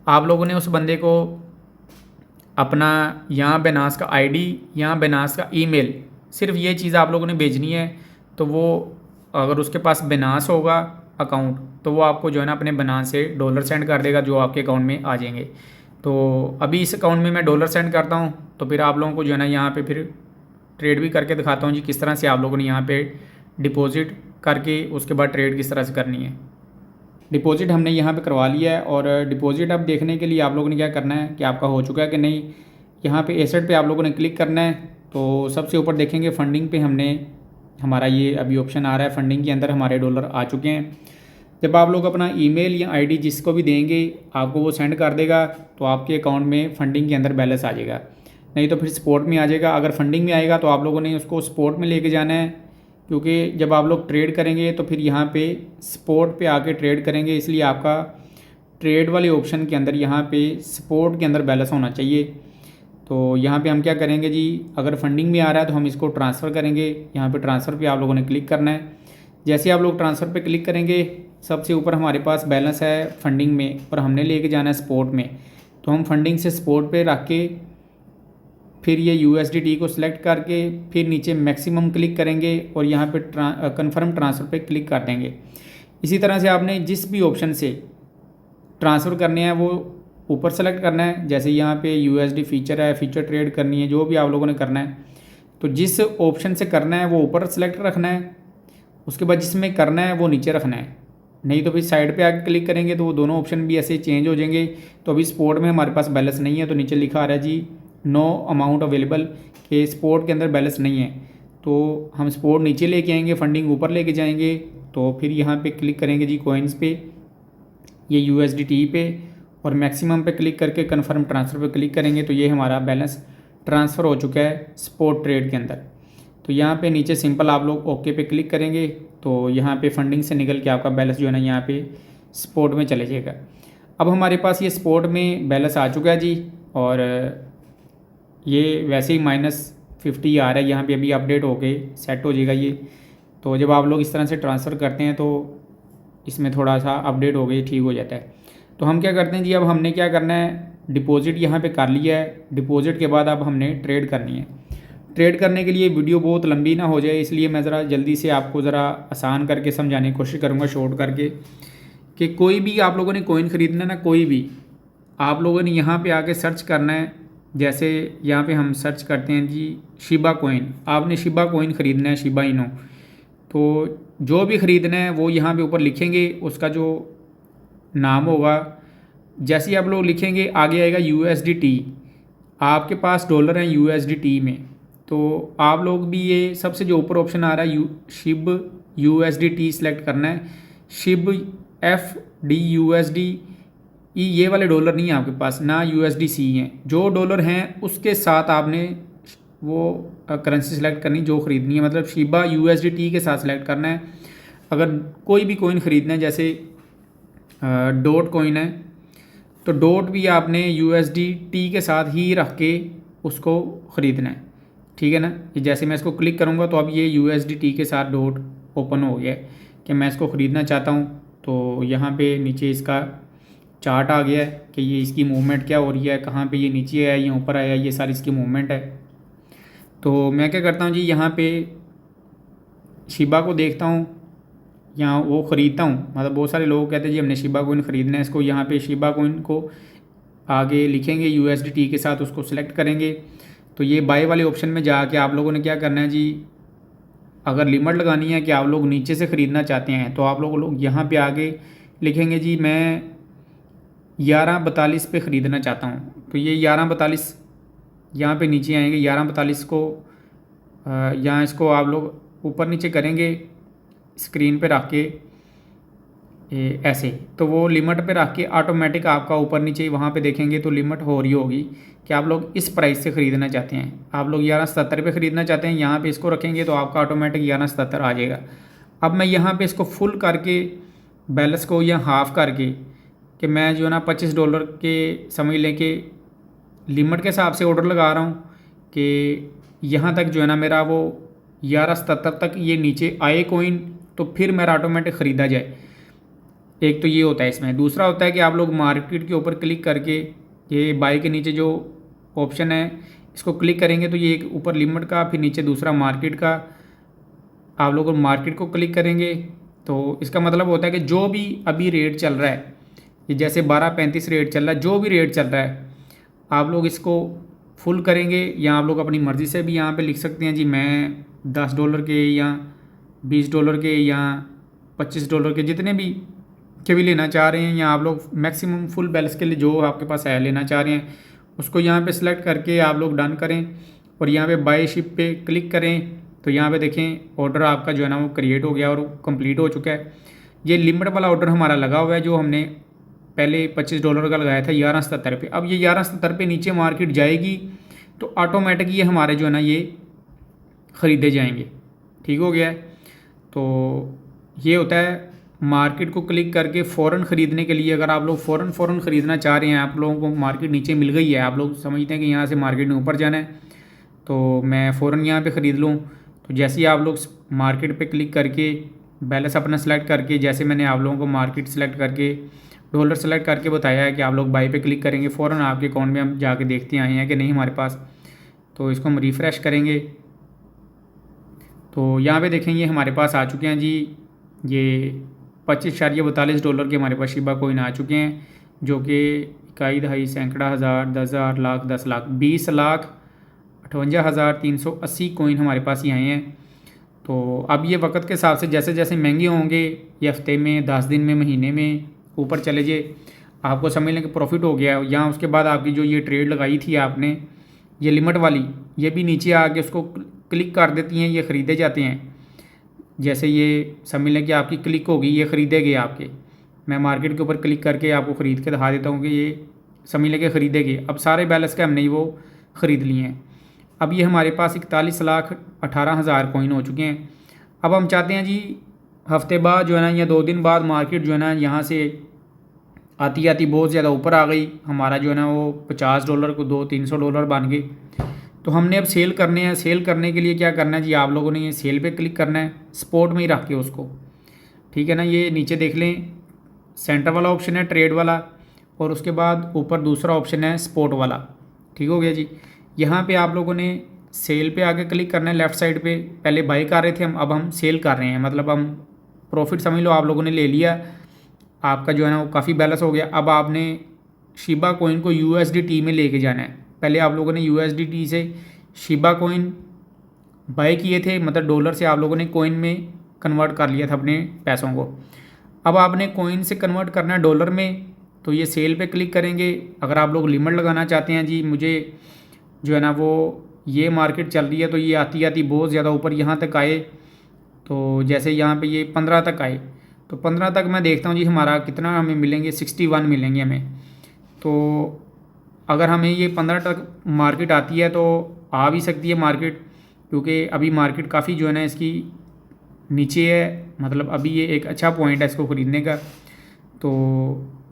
आप लोगों ने उस बंदे को अपना यहाँ बेनास का आईडी, यहाँ बेनास का ईमेल, सिर्फ ये चीज़ आप लोगों ने भेजनी है। तो वो अगर उसके पास बेनास होगा अकाउंट तो वो आपको जो है ना अपने बेनास से डॉलर सेंड कर देगा, जो आपके अकाउंट में आ जाएंगे। तो अभी इस अकाउंट में मैं डॉलर सेंड करता हूँ, तो फिर आप लोगों को जो है ना यहाँ पे फिर ट्रेड भी करके दिखाता हूँ जी, किस तरह से आप लोगों ने यहाँ पे डिपॉजिट करके उसके बाद ट्रेड किस तरह से करनी है। डिपॉजिट हमने यहाँ पे करवा लिया है, और डिपॉजिट अब देखने के लिए आप लोगों ने क्या करना है कि आपका हो चुका है कि नहीं, यहाँ पे एसेट पे आप लोगों ने क्लिक करना है। तो सबसे ऊपर देखेंगे फंडिंग पे हमने हमारा ये अभी ऑप्शन आ रहा है, फंडिंग के अंदर हमारे डॉलर आ चुके हैं। जब आप लोग अपना ईमेल या आईडी जिसको भी देंगे आपको वो सेंड कर देगा, तो आपके अकाउंट में फंडिंग के अंदर बैलेंस आ जाएगा। नहीं तो फिर स्पॉट में आ जाएगा। अगर फंडिंग में आएगा तो आप लोगों ने उसको स्पॉट में लेके जाना है, क्योंकि जब आप लोग ट्रेड करेंगे तो फिर यहाँ पे स्पॉट पे आके ट्रेड करेंगे, इसलिए आपका ट्रेड वाले ऑप्शन के अंदर यहाँ पे स्पॉट के अंदर बैलेंस होना चाहिए। तो यहाँ पे हम क्या करेंगे जी, अगर फंडिंग में आ रहा है तो हम इसको ट्रांसफ़र करेंगे। यहाँ पे ट्रांसफ़र पे आप लोगों ने क्लिक करना है। जैसे आप लोग ट्रांसफ़र पे क्लिक करेंगे, सबसे ऊपर हमारे पास बैलेंस है फंडिंग में, पर हमने लेके जाना है स्पॉट में। तो हम फंडिंग से स्पॉट पे रख के फिर ये USDT को सिलेक्ट करके फिर नीचे मैक्सिमम क्लिक करेंगे और यहाँ पे कन्फर्म ट्रांसफ़र पे क्लिक कर देंगे। इसी तरह से आपने जिस भी ऑप्शन से ट्रांसफ़र करने हैं वो ऊपर सेलेक्ट करना है। जैसे यहाँ पे USD फीचर है, फीचर ट्रेड करनी है, जो भी आप लोगों ने करना है तो जिस ऑप्शन से करना है वो ऊपर सेलेक्ट रखना है, उसके बाद जिसमें करना है वो नीचे रखना है। नहीं तो फिर साइड पे आके क्लिक करेंगे तो वो दोनों ऑप्शन भी ऐसे चेंज हो जाएंगे। तो अभी स्पॉट में हमारे पास बैलेंस नहीं है, तो नीचे लिखा आ रहा है जी नो अमाउंट अवेलेबल, के स्पॉट के अंदर बैलेंस नहीं है। तो हम स्पॉट नीचे लेके आएंगे, फंडिंग ऊपर लेके जाएंगे। तो फिर यहाँ पे क्लिक करेंगे जी कॉइन्स पे, ये USDT पे, और मैक्सिमम पे क्लिक करके कन्फर्म ट्रांसफ़र पे क्लिक करेंगे। तो ये हमारा बैलेंस ट्रांसफ़र हो चुका है स्पॉट ट्रेड के अंदर। तो यहाँ पे नीचे सिंपल आप लोग ओके पे क्लिक करेंगे तो यहाँ पे फंडिंग से निकल के आपका बैलेंस जो है ना यहाँ पे स्पॉट में चले जाएगा। अब हमारे पास ये स्पॉट में बैलेंस आ चुका है जी, और ये वैसे ही -50 आ रहा है। यहाँ पे अभी अपडेट होके सेट हो जाएगा ये। तो जब आप लोग इस तरह से ट्रांसफ़र करते हैं तो इसमें थोड़ा सा अपडेट हो गई, ठीक हो जाता है। तो हम क्या करते हैं जी, अब हमने क्या करना है, डिपॉजिट यहाँ पे कर लिया है। डिपॉजिट के बाद अब हमने ट्रेड करनी है। ट्रेड करने के लिए वीडियो बहुत लंबी ना हो जाए, इसलिए मैं ज़रा जल्दी से आपको ज़रा आसान करके समझाने की कोशिश करूँगा, शॉर्ट करके, कि कोई भी आप लोगों ने कॉइन ख़रीदना है ना, कोई भी आप लोगों ने यहाँ पे आके सर्च करना है। जैसे यहाँ पे हम सर्च करते हैं जी शिबा कॉइन, आपने शिबा कॉइन ख़रीदना है, शिबा इनो। तो जो भी ख़रीदना है वो यहाँ पे ऊपर लिखेंगे, उसका जो नाम होगा। जैसे ही आप लोग लिखेंगे आगे आएगा USDT, आपके पास डॉलर हैं USDT में। तो आप लोग भी ये सबसे जो ऊपर ऑप्शन आ रहा है शिब USDT सेलेक्ट करना है। शिब FDUSD, ये वाले डॉलर नहीं है आपके पास, ना USDC हैं। जो डॉलर हैं उसके साथ आपने वो करेंसी सेलेक्ट करनी जो ख़रीदनी है, मतलब शिबा USDT के साथ सेलेक्ट करना है। अगर कोई भी कॉइन ख़रीदना है, जैसे डॉट कॉइन है तो डॉट भी आपने USDT के साथ ही रख के उसको ख़रीदना है, ठीक है ना। जैसे मैं इसको क्लिक करूँगा तो अब ये USDT के साथ डॉट ओपन हो गया है कि मैं इसको ख़रीदना चाहता हूँ। तो यहाँ पे नीचे इसका चार्ट आ गया है कि ये इसकी मूवमेंट क्या हो रही है, कहाँ पे ये नीचे आया, ये ऊपर आया, ये सारी इसकी मूवमेंट है। तो मैं क्या करता हूँ जी, यहाँ पे शिबा को देखता हूँ, यहाँ वो ख़रीदता हूँ। मतलब बहुत सारे लोग कहते हैं जी हमने शिबा कॉइन ख़रीदना है, इसको यहाँ पे शिबा कॉइन को आगे लिखेंगे USDT के साथ, उसको सिलेक्ट करेंगे। तो ये बाय वाले ऑप्शन में जाके आप लोगों ने क्या करना है जी, अगर लिमिट लगानी है कि आप लोग नीचे से ख़रीदना चाहते हैं तो आप लोग यहाँ पे आगे लिखेंगे जी मैं 1142 पे ख़रीदना चाहता हूँ। तो ये 1142 यहाँ पे नीचे आएंगे। 1142 को यहाँ इसको आप लोग ऊपर नीचे करेंगे स्क्रीन पे रख के ऐसे, तो वो लिमिट पे रख के ऑटोमेटिक आपका ऊपर नीचे वहाँ पे देखेंगे तो लिमिट हो रही होगी कि आप लोग इस प्राइस से ख़रीदना चाहते हैं। आप लोग 1177 पे ख़रीदना चाहते हैं, यहाँ पे इसको रखेंगे तो आपका ऑटोमेटिक 1177 आ जाएगा। अब मैं यहाँ पे इसको फुल करके बैलेंस को या हाफ़ करके कि मैं जो है ना $25 के समझ लें कि लिमिट के हिसाब से ऑर्डर लगा रहा हूँ कि यहाँ तक जो है ना मेरा वो 11.77 तक ये नीचे आए कोइन, तो फिर मेरा ऑटोमेटिक ख़रीदा जाए। एक तो ये होता है इसमें। दूसरा होता है कि आप लोग मार्केट के ऊपर क्लिक करके ये बाई के नीचे जो ऑप्शन है इसको क्लिक करेंगे तो ये एक ऊपर लिमिट का, फिर नीचे दूसरा मार्केट का, आप लोग मार्केट को क्लिक करेंगे तो इसका मतलब होता है कि जो भी अभी रेट चल रहा है, ये जैसे 12.35 रेट चल रहा है, जो भी रेट चल रहा है आप लोग इसको फुल करेंगे, या आप लोग अपनी मर्ज़ी से भी यहाँ पे लिख सकते हैं जी मैं $10 के या $20 के या $25 के जितने भी के भी लेना चाह रहे हैं, या आप लोग मैक्सिमम फुल बैलेंस के लिए जो आपके पास है लेना चाह रहे हैं उसको यहाँ पे सिलेक्ट करके आप लोग डन करें और यहाँ पे बाय शिप पे क्लिक करें। तो यहाँ पे देखें ऑर्डर आपका जो है ना वो क्रिएट हो गया और कंप्लीट हो चुका है। ये लिमिट वाला ऑर्डर हमारा लगा हुआ है जो हमने पहले $25 का लगाया था 11.77 पे। अब ये 11.77 पे नीचे मार्केट जाएगी तो ऑटोमेटिक ये हमारे जो है ना ये ख़रीदे जाएंगे। ठीक हो गया है। तो ये होता है मार्केट को क्लिक करके फ़ौरन ख़रीदने के लिए। अगर आप लोग फ़ौरन ख़रीदना चाह रहे हैं, आप लोगों को मार्केट नीचे मिल गई है, आप लोग समझते हैं कि यहाँ से मार्केट में ऊपर जाना है तो मैं फ़ौरन यहाँ पे ख़रीद लूँ, तो जैसे ही आप लोग मार्केट पे क्लिक करके बैलेंस अपना सेलेक्ट करके, जैसे मैंने आप लोगों को मार्केट सेलेक्ट करके डॉलर सेलेक्ट करके बताया है कि आप लोग बाई पे क्लिक करेंगे, फ़ौरन आपके अकाउंट में हम जाके देखते आए हैं कि नहीं हमारे पास। तो इसको हम रिफ़्रेश करेंगे तो यहाँ पे देखेंगे हमारे पास आ चुके हैं जी ये $25.42 के हमारे पास शिबा कोइन आ चुके हैं, जो कि इकाई दहाई सैकड़ा हज़ार 10,000 लाख 10 लाख 20,58,380 कोइन हमारे पास ही आए हैं। तो अब ये वक्त के हिसाब से जैसे जैसे महंगे होंगे ये हफ्ते में, 10 दिन में, महीने में ऊपर चले जाए, आपको समझ लें कि प्रॉफिट हो गया। यहाँ उसके बाद आपकी जो ये ट्रेड लगाई थी आपने ये लिमिट वाली, ये भी नीचे आके उसको क्लिक कर देती हैं, ये ख़रीदे जाते हैं। जैसे ये समझ लें कि आपकी क्लिक होगी, ये ख़रीदे गए आपके। मैं मार्केट के ऊपर क्लिक करके आपको ख़रीद के दिखा देता हूँ कि ये समझ लें कि ख़रीदे गए। अब सारे बैलेंस के हमने वो ख़रीद लिए हैं। अब ये हमारे पास 41,18,000 कोइन हो चुके हैं। अब हम चाहते हैं जी हफ्ते बाद जो है ना या 2 दिन बाद मार्केट जो है ना यहाँ से आती आती बहुत ज़्यादा ऊपर आ गई, हमारा जो है ना वो $50 को $200-300 बन गए। तो हमने अब सेल करने हैं। सेल करने के लिए क्या करना है जी, आप लोगों ने ये सेल पे क्लिक करना है, स्पॉट में ही रख के उसको। ठीक है ना, ये नीचे देख लें सेंटर वाला ऑप्शन है ट्रेड वाला, और उसके बाद ऊपर दूसरा ऑप्शन है स्पॉट वाला। ठीक हो गया जी। यहाँ पे आप लोगों ने सेल पे आके क्लिक करना है लेफ़्ट साइड पे। पहले बाई कर रहे थे हम, अब हम सेल कर रहे हैं, मतलब हम प्रॉफिट समझ लो आप लोगों ने ले लिया, आपका जो है ना वो काफ़ी बैलेंस हो गया। अब आपने शिबा कोइन को USDT में लेके जाना है। पहले आप लोगों ने USDT से शिबा कोइन बाय किए थे, मतलब डॉलर से आप लोगों ने कोइन में कन्वर्ट कर लिया था अपने पैसों को। अब आपने कोइन से कन्वर्ट करना है डॉलर में, तो ये सेल पे क्लिक करेंगे। अगर आप लोग लिमिट लगाना चाहते हैं जी मुझे जो है ना वो ये मार्केट चल रही है तो ये आती आती बहुत ज़्यादा ऊपर यहाँ तक आए, तो जैसे यहाँ पे ये 15 तक आए, तो 15 तक मैं देखता हूँ जी हमारा कितना हमें मिलेंगे, 61 मिलेंगे हमें। तो अगर हमें ये 15 तक मार्केट आती है तो आ भी सकती है मार्केट, क्योंकि अभी मार्केट काफ़ी जो है ना इसकी नीचे है, मतलब अभी ये एक अच्छा पॉइंट है इसको ख़रीदने का। तो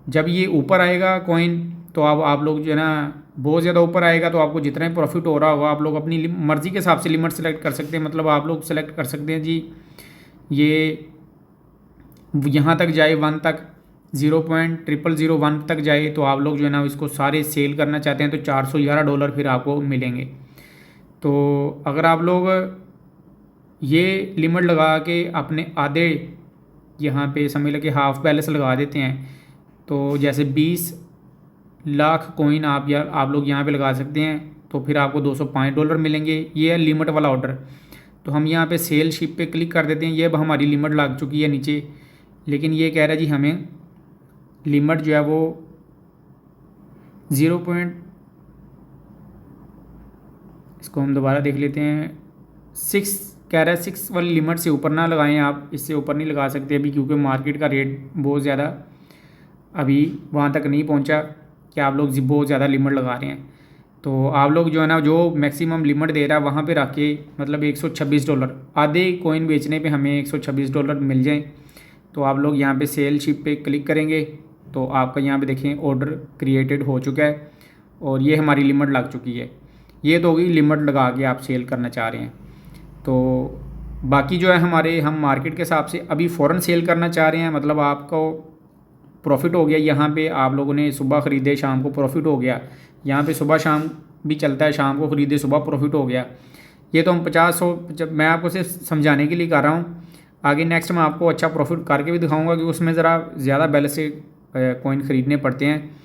जब ये ऊपर आएगा कॉइन तो अब आप लोग जो है ना बहुत ज़्यादा ऊपर आएगा तो आपको जितना ही प्रॉफिट हो रहा होगा आप लोग अपनी मर्ज़ी के हिसाब से लिमिट सेलेक्ट कर सकते हैं। मतलब आप लोग सेलेक्ट कर सकते हैं जी ये यहाँ तक जाए 1 तक, 0.0001 तक जाए, तो आप लोग जो है ना इसको सारे सेल करना चाहते हैं तो $411 फिर आपको मिलेंगे। तो अगर आप लोग ये लिमिट लगा के अपने आधे यहाँ पे समझ लो कि हाफ़ बैलेंस लगा देते हैं, तो जैसे 20 लाख कोइन आप लोग यहाँ पे लगा सकते हैं, तो फिर आपको $205 मिलेंगे। ये है लिमिट वाला ऑर्डर। तो हम यहाँ पे सेल शिप पे क्लिक कर देते हैं। ये अब हमारी लिमिट लग चुकी है नीचे, लेकिन ये कह रहा है जी हमें लिमिट जो है वो 0. इसको हम दोबारा देख लेते हैं, 6 कह रहा है। 6 वाली लिमिट से ऊपर ना लगाएं आप, इससे ऊपर नहीं लगा सकते अभी, क्योंकि मार्केट का रेट बहुत ज़्यादा अभी वहाँ तक नहीं पहुँचा कि आप लोग बहुत ज़्यादा लिमिट लगा रहे हैं। तो आप लोग जो है ना, जो मैक्सिमम लिमिट दे रहा है वहाँ पे रख के, मतलब $126 आधे कॉइन बेचने पे हमें $126 मिल जाएं, तो आप लोग यहाँ पे सेल शिप पे क्लिक करेंगे तो आपका यहाँ पे देखें ऑर्डर क्रिएटेड हो चुका है और ये हमारी लिमिट लग चुकी है। ये तो होगी लिमिट लगा के आप सेल करना चाह रहे हैं। तो बाकी जो है हमारे, हम मार्केट के हिसाब से अभी फ़ौरन सेल करना चाह रहे हैं, मतलब आपको प्रॉफिट हो गया। यहाँ पे आप लोगों ने सुबह ख़रीदे शाम को प्रॉफिट हो गया, यहाँ पे सुबह शाम भी चलता है, शाम को ख़रीदे सुबह प्रॉफिट हो गया। ये तो हम 50-100, जब मैं आपको सिर्फ समझाने के लिए कर रहा हूँ, आगे नेक्स्ट मैं आपको अच्छा प्रॉफिट करके भी दिखाऊंगा कि उसमें ज़रा ज़्यादा बैलेंस से कॉइन ख़रीदने पड़ते हैं।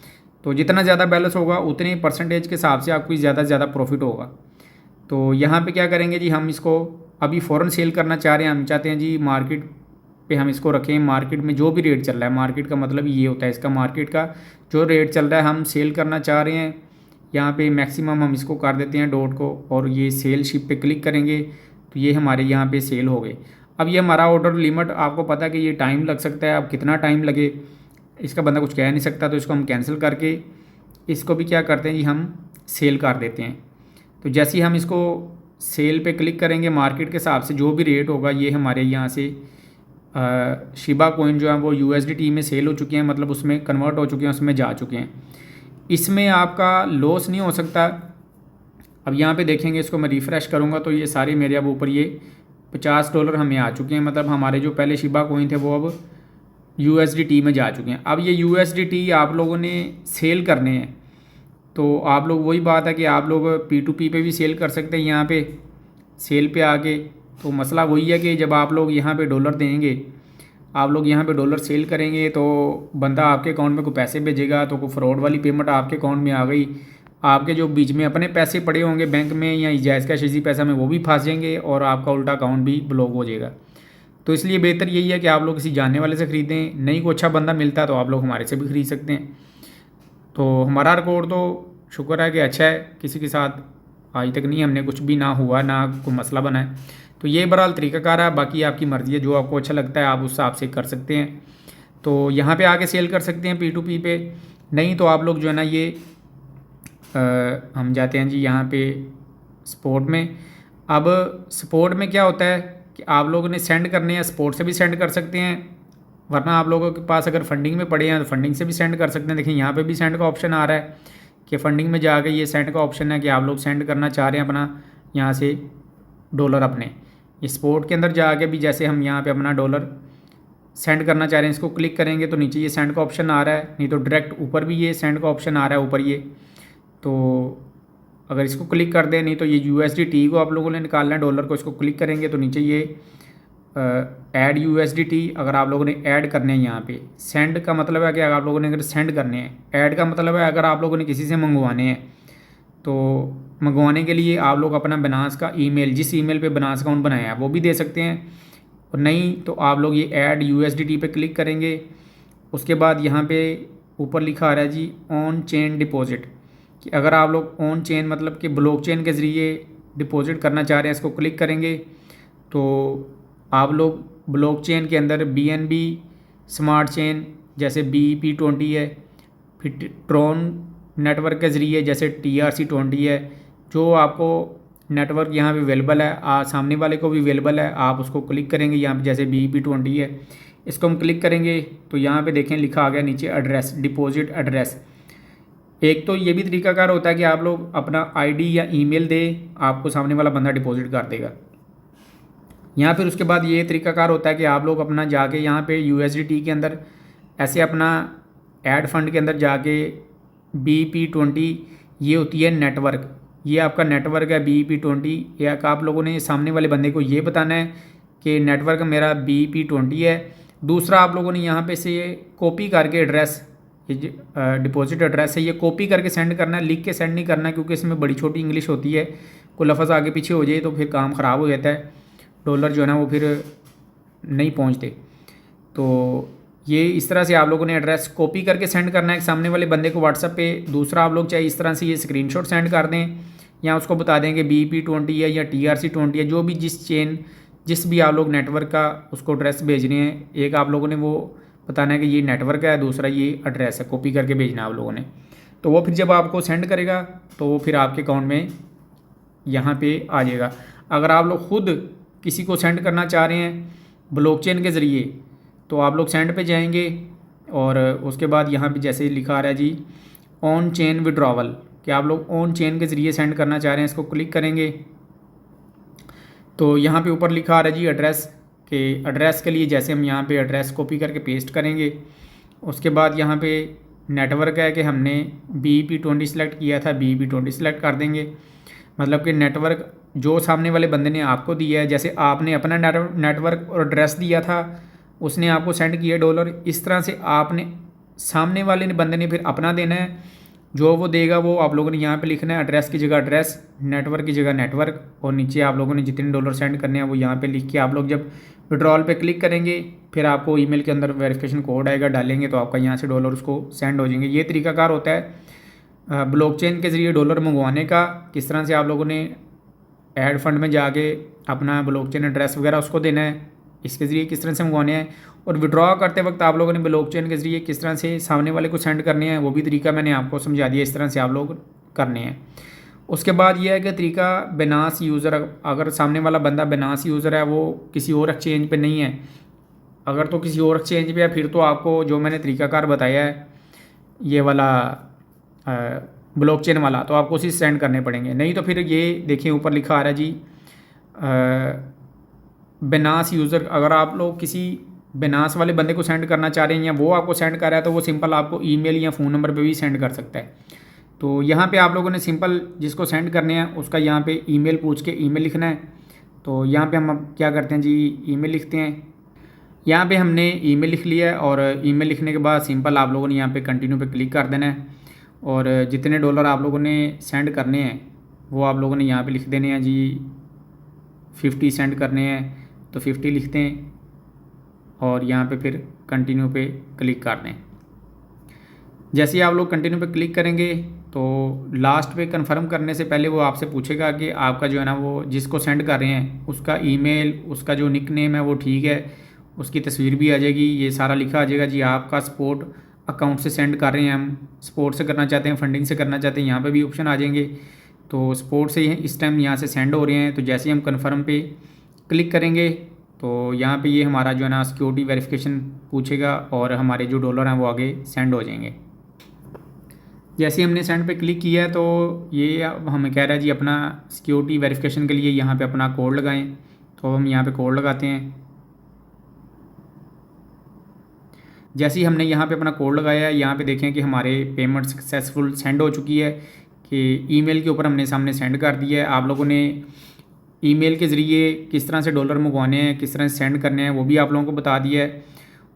तो जितना ज़्यादा बैलेंस होगा उतने परसेंटेज के हिसाब से आपको ज़्यादा प्रॉफिट होगा। तो यहाँ पे क्या करेंगे जी, हम इसको अभी फ़ौरन सेल करना चाह रहे हैं। हम चाहते हैं जी मार्केट पे हम इसको रखें, मार्केट में जो भी रेट चल रहा है, मार्केट का मतलब ये होता है, इसका मार्केट का जो रेट चल रहा है हम सेल करना चाह रहे हैं। यहाँ पे मैक्सिमम हम इसको कर देते हैं डॉट को, और ये सेल शिप पे क्लिक करेंगे तो ये हमारे यहाँ पे सेल हो गए। अब ये हमारा ऑर्डर लिमिट, आपको पता है कि ये टाइम लग सकता है, अब कितना टाइम लगे इसका बंदा कुछ कह नहीं सकता, तो इसको हम कैंसिल करके इसको भी क्या करते हैं जी, हम सेल कर देते हैं। तो जैसे ही हम इसको सेल पे क्लिक करेंगे, मार्केट के हिसाब से जो भी रेट होगा, ये हमारे यहाँ से शिबा कॉइन जो है वो USDT में सेल हो चुके हैं, मतलब उसमें कन्वर्ट हो चुके हैं, उसमें जा चुके हैं। इसमें आपका लॉस नहीं हो सकता। अब यहाँ पे देखेंगे, इसको मैं रिफ़्रेश करूँगा तो ये सारे मेरे अब ऊपर ये $50 हमें आ चुके हैं, मतलब हमारे जो पहले शिबा कॉइन थे वो अब USDT में जा चुके हैं। अब ये USDT आप लोगों ने सेल करने हैं, तो आप लोग, वही बात है कि आप लोग P2P पे भी सेल कर सकते हैं। यहाँ पे सेल पे आके, तो मसला वही है कि जब आप लोग यहाँ पे डॉलर देंगे, आप लोग यहाँ पे डॉलर सेल करेंगे तो बंदा आपके अकाउंट में कोई पैसे भेजेगा, तो कोई फ्रॉड वाली पेमेंट आपके अकाउंट में आ गई, आपके जो बीच में अपने पैसे पड़े होंगे बैंक में या जायज़ कैश इसी पैसा में, वो भी फंस जाएंगे और आपका उल्टा अकाउंट भी ब्लॉक हो जाएगा। तो इसलिए बेहतर यही है कि आप लोग किसी जानने वाले से ख़रीदें। नहीं कोई अच्छा बंदा मिलता है तो आप लोग हमारे से भी ख़रीद सकते हैं। तो हमारा रिकॉर्ड तो शुक्र है कि अच्छा है, किसी के साथ आज तक नहीं हमने कुछ भी ना हुआ, ना कोई मसला बना है। तो ये बहरहाल तरीक़ाकार है, बाकी आपकी मर्ज़ी है, जो आपको अच्छा लगता है आप उस हिसाब से कर सकते हैं। तो यहाँ पे आके सेल कर सकते हैं P2P पे। नहीं तो आप लोग जो है ना, ये हम जाते हैं जी यहाँ पे स्पोर्ट में। अब स्पोर्ट में क्या होता है कि आप लोगों ने सेंड करने हैं, स्पोर्ट से भी सेंड कर सकते हैं, वरना आप लोगों के पास अगर फंडिंग में पड़े हैं तो फंडिंग से भी सेंड कर सकते हैं। देखिए यहाँ पे भी सेंड का ऑप्शन आ रहा है कि फ़ंडिंग में जाके ये सेंड का ऑप्शन है कि आप लोग सेंड करना चाह रहे हैं अपना यहाँ से डॉलर अपने स्पोर्ट के अंदर जाके भी, जैसे हम यहाँ पे अपना डॉलर सेंड करना चाह रहे हैं, इसको क्लिक करेंगे तो नीचे ये सेंड का ऑप्शन आ रहा है, नहीं तो डायरेक्ट ऊपर भी ये सेंड का ऑप्शन आ रहा है ऊपर ये। तो अगर इसको क्लिक कर दें, नहीं तो ये USDT को आप लोगों ने निकालना है डॉलर को, इसको क्लिक करेंगे तो नीचे ये ऐड USDT अगर आप लोगों ने ऐड करने हैं यहाँ पे। सेंड का मतलब है कि अगर आप लोगों ने अगर सेंड करने हैं, ऐड का मतलब है अगर आप लोगों ने किसी से मंगवाने हैं, तो मंगवाने के लिए आप लोग अपना बनास का ईमेल, जिस ईमेल पे बनास अकाउंट बनाया है वो भी दे सकते हैं, और नहीं तो आप लोग ये ऐड USDT पे क्लिक करेंगे। उसके बाद यहाँ पे ऊपर लिखा आ रहा है जी ऑन चेन डिपॉजिट, कि अगर आप लोग ऑन चेन मतलब कि ब्लॉकचेन के ज़रिए डिपॉजिट करना चाह रहे हैं, इसको क्लिक करेंगे तो आप लोग ब्लॉकचेन के अंदर BNB स्मार्ट चेन जैसे BEP20 है, फिर ट्रॉन नेटवर्क के ज़रिए जैसे TRC20 है, जो आपको नेटवर्क यहाँ पे अवेलेबल है, सामने वाले को भी अवेलेबल है, आप उसको क्लिक करेंगे। यहाँ पे जैसे BEP20 है, इसको हम क्लिक करेंगे तो यहाँ पे देखें लिखा आ गया नीचे एड्रेस, डिपॉजिट एड्रेस। एक तो ये भी तरीकाकार होता है कि आप लोग अपना ID या ईमेल दें, आपको सामने वाला बंदा डिपॉजिट कर देगा। यहाँ फिर उसके बाद ये तरीकाकार होता है कि आप लोग अपना जाके यहाँ पे USDT के अंदर ऐसे अपना ऐड फंड के अंदर जाके BEP20, ये होती है नेटवर्क, ये आपका नेटवर्क है BEP20। या आप लोगों ने सामने वाले बंदे को ये बताना है कि नेटवर्क मेरा BEP20 है। दूसरा आप लोगों ने यहाँ पे से ये कॉपी करके एड्रेस, ये डिपॉजिट एड्रेस है, ये कॉपी करके सेंड करना है, लिख के सेंड नहीं करना है, क्योंकि इसमें बड़ी छोटी इंग्लिश होती है, कोई लफ्ज़ आगे पीछे हो जाए तो फिर काम ख़राब हो जाता है, डॉलर जो है ना वो फिर नहीं पहुंचते। तो ये इस तरह से आप लोगों ने एड्रेस कॉपी करके सेंड करना है सामने वाले बंदे को व्हाट्सएप पे। दूसरा आप लोग चाहे इस तरह से ये स्क्रीनशॉट सेंड कर दें, या उसको बता दें कि BEP20 है या TRC20 है, जो भी जिस भी आप लोग नेटवर्क का उसको एड्रेस भेजने हैं। एक आप लोगों ने वो बताना है कि ये नेटवर्क है, दूसरा ये एड्रेस है, कॉपी करके भेजना है आप लोगों ने। तो वो फिर जब आपको सेंड करेगा तो वो फिर आपके अकाउंट में यहाँ पे आ जाएगा। अगर आप लोग खुद किसी को सेंड करना चाह रहे हैं ब्लॉकचेन के ज़रिए तो आप लोग सेंड पे जाएंगे और उसके बाद यहाँ पे जैसे लिखा आ रहा है जी ऑन चेन विड्रॉवल, कि आप लोग ऑन चेन के ज़रिए सेंड करना चाह रहे हैं, इसको क्लिक करेंगे तो यहाँ पे ऊपर लिखा आ रहा है जी एड्रेस, के एड्रेस के लिए जैसे हम यहाँ पे एड्रेस कॉपी करके पेस्ट करेंगे। उसके बाद यहाँ पे नेटवर्क है कि हमने BEP20 सेलेक्ट किया था, BEP20 सेलेक्ट कर देंगे। मतलब कि नेटवर्क जो सामने वाले बंदे ने आपको दिया है, जैसे आपने अपना नेटवर्क और एड्रेस दिया था, उसने आपको सेंड किया $, इस तरह से आपने सामने वाले बंदे ने फिर अपना देना है। जो वो देगा वो आप लोगों ने यहाँ पे लिखना है, एड्रेस की जगह एड्रेस, नेटवर्क की जगह नेटवर्क, और नीचे आप लोगों ने जितने $, सेंड करने हैं वो यहाँ पे लिख के आप लोग जब विड्रॉल पे क्लिक करेंगे फिर आपको ईमेल के अंदर वेरिफिकेशन कोड आएगा, डालेंगे तो आपका यहाँ से $, उसको सेंड हो जाएंगे। ये तरीकाकार होता है ब्लॉकचेन के ज़रिए $, मंगवाने का। किस तरह से आप लोगों ने ऐड फंड में जाके अपना ब्लॉकचेन एड्रेस वगैरह उसको देना है, इसके ज़रिए किस तरह से मंगवाने हैं, और विड्रॉ करते वक्त आप लोगों ने ब्लॉकचेन के ज़रिए किस तरह से सामने वाले को सेंड करने हैं, वो भी तरीका मैंने आपको समझा दिया, इस तरह से आप लोग करने हैं। उसके बाद यह है कि तरीका बिनास यूज़र, अगर सामने वाला बंदा बिनास यूज़र है, वो किसी और एक्सचेंज पे नहीं है, अगर तो किसी और एक्सचेंज पे है फिर तो आपको जो मैंने तरीकाकार बताया है ये वाला ब्लॉकचेन वाला, तो आपको उसी से सेंड करने पड़ेंगे। नहीं तो फिर ये देखिए ऊपर लिखा आ रहा है जी बिनास यूज़र, अगर आप लोग किसी बिनास वाले बंदे को सेंड करना चाह रहे हैं या वो आपको सेंड कर रहा है तो वो सिंपल आपको ईमेल या फ़ोन नंबर पे भी सेंड कर सकता है। तो यहाँ पे आप लोगों ने सिंपल जिसको सेंड करने हैं उसका यहाँ पे ईमेल पूछ के ईमेल लिखना है। तो यहाँ पे हम अब क्या करते हैं जी, ईमेल लिखते हैं। यहाँ पे हमने ईमेल लिख लिया है और ईमेल लिखने के बाद सिंपल आप लोगों ने यहाँ पे कंटिन्यू पे क्लिक कर देना है और जितने $, आप लोगों ने सेंड करने हैं वो आप लोगों ने यहाँ पे लिख देने हैं जी। 50 सेंड करने हैं तो 50 लिखते हैं और यहाँ पे फिर कंटिन्यू पे क्लिक कर दें। जैसे ही आप लोग कंटिन्यू पे क्लिक करेंगे तो लास्ट पे कंफर्म करने से पहले वो आपसे पूछेगा कि आपका जो है ना वो जिसको सेंड कर रहे हैं उसका ईमेल, उसका जो निक नेम है वो ठीक है, उसकी तस्वीर भी आ जाएगी, ये सारा लिखा आ जाएगा जी। आपका सपोर्ट अकाउंट से सेंड कर रहे हैं, हम सपोर्ट से करना चाहते हैं, फंडिंग से करना चाहते हैं, यहाँ पे भी ऑप्शन आ जाएंगे। तो सपोर्ट से इस टाइम यहाँ से सेंड हो रहे हैं, तो जैसे ही हम कन्फर्म पे क्लिक करेंगे तो यहाँ पे ये हमारा जो है ना सिक्योरिटी वेरिफिकेशन पूछेगा और हमारे जो $, हैं वो आगे सेंड हो जाएंगे। जैसे ही हमने सेंड पे क्लिक किया तो ये हमें कह रहा है जी अपना सिक्योरिटी वेरिफिकेशन के लिए यहाँ पे अपना कोड लगाएं। तो हम यहाँ पे कोड लगाते हैं। जैसे ही हमने यहाँ पे अपना कोड लगाया है, यहाँ पे देखें कि हमारे पेमेंट सक्सेसफुल सेंड हो चुकी है, कि ईमेल के ऊपर हमने सामने सेंड कर दिया है। आप लोगों ने ईमेल के ज़रिए किस तरह से $, मंगवाने हैं, किस तरह से सेंड करने हैं वो भी आप लोगों को बता दिया है।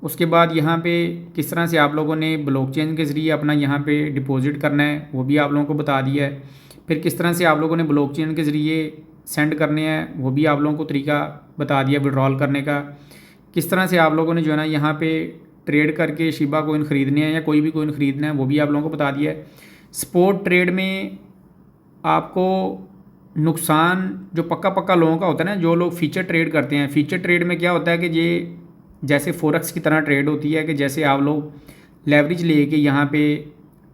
उसके बाद यहाँ पे किस तरह से आप लोगों ने ब्लॉकचेन के ज़रिए अपना यहाँ पे डिपॉजिट करना है वो भी आप लोगों को बता दिया है। फिर किस तरह से आप लोगों ने ब्लॉकचेन के ज़रिए सेंड करने हैं वो भी आप लोगों को तरीका बता दिया विड्रॉल करने का। किस तरह से आप लोगों ने जो है ना यहाँ पे ट्रेड करके शिबा कोइन ख़रीदने हैं या कोई भी कोइन ख़रीदना है वो भी आप लोगों को बता दिया है। स्पॉट ट्रेड में आपको नुकसान जो पक्का लोगों का होता है ना, जो लोग फीचर ट्रेड करते हैं, फीचर ट्रेड में क्या होता है कि ये जैसे फॉरेक्स की तरह ट्रेड होती है कि जैसे आप लोग लेवरेज लेके यहाँ पे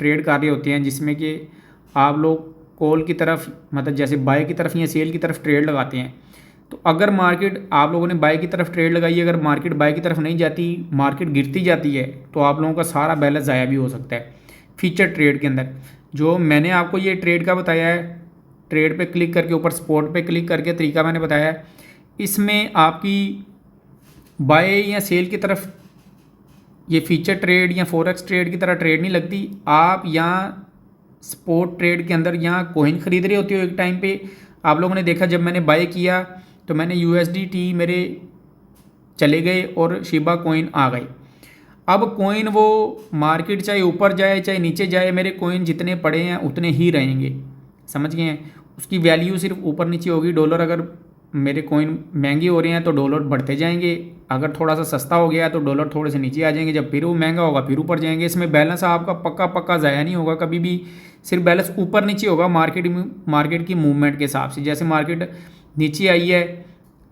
ट्रेड कर रहे होते हैं, जिसमें कि आप लोग कॉल की तरफ मतलब जैसे बाय की तरफ या सेल की तरफ ट्रेड लगाते हैं। तो अगर मार्केट आप लोगों ने बाय की तरफ ट्रेड लगाई, अगर मार्केट बाय की तरफ नहीं जाती, मार्केट गिरती जाती है, तो आप लोगों का सारा बैलेंस ज़ाया भी हो सकता है फीचर ट्रेड के अंदर। जो मैंने आपको ये ट्रेड का बताया है, ट्रेड पे क्लिक करके ऊपर स्पॉट पे क्लिक करके तरीका मैंने बताया है, इसमें आपकी बाय या सेल की तरफ ये फीचर ट्रेड या फॉरेक्स ट्रेड की तरह ट्रेड नहीं लगती। आप यहाँ स्पॉट ट्रेड के अंदर यहाँ कोइन ख़रीद रहे होते हो। एक टाइम पे आप लोगों ने देखा जब मैंने बाय किया तो मैंने USDT मेरे चले गए और शिबा कोइन आ गई। अब कोइन वो मार्केट चाहे ऊपर जाए चाहे नीचे जाए, मेरे कोइन जितने पड़े हैं उतने ही रहेंगे, समझ गए हैं। उसकी वैल्यू सिर्फ ऊपर नीचे होगी। $, अगर मेरे कोइन महंगे हो रहे हैं तो $, बढ़ते जाएंगे, अगर थोड़ा सा सस्ता हो गया तो $, थोड़े से नीचे आ जाएंगे, जब फिर वो महंगा होगा फिर ऊपर जाएंगे। इसमें बैलेंस आपका पक्का ज़ाया नहीं होगा कभी भी, सिर्फ बैलेंस ऊपर नीचे होगा मार्केट की मूवमेंट के हिसाब से। जैसे मार्केट नीचे आई है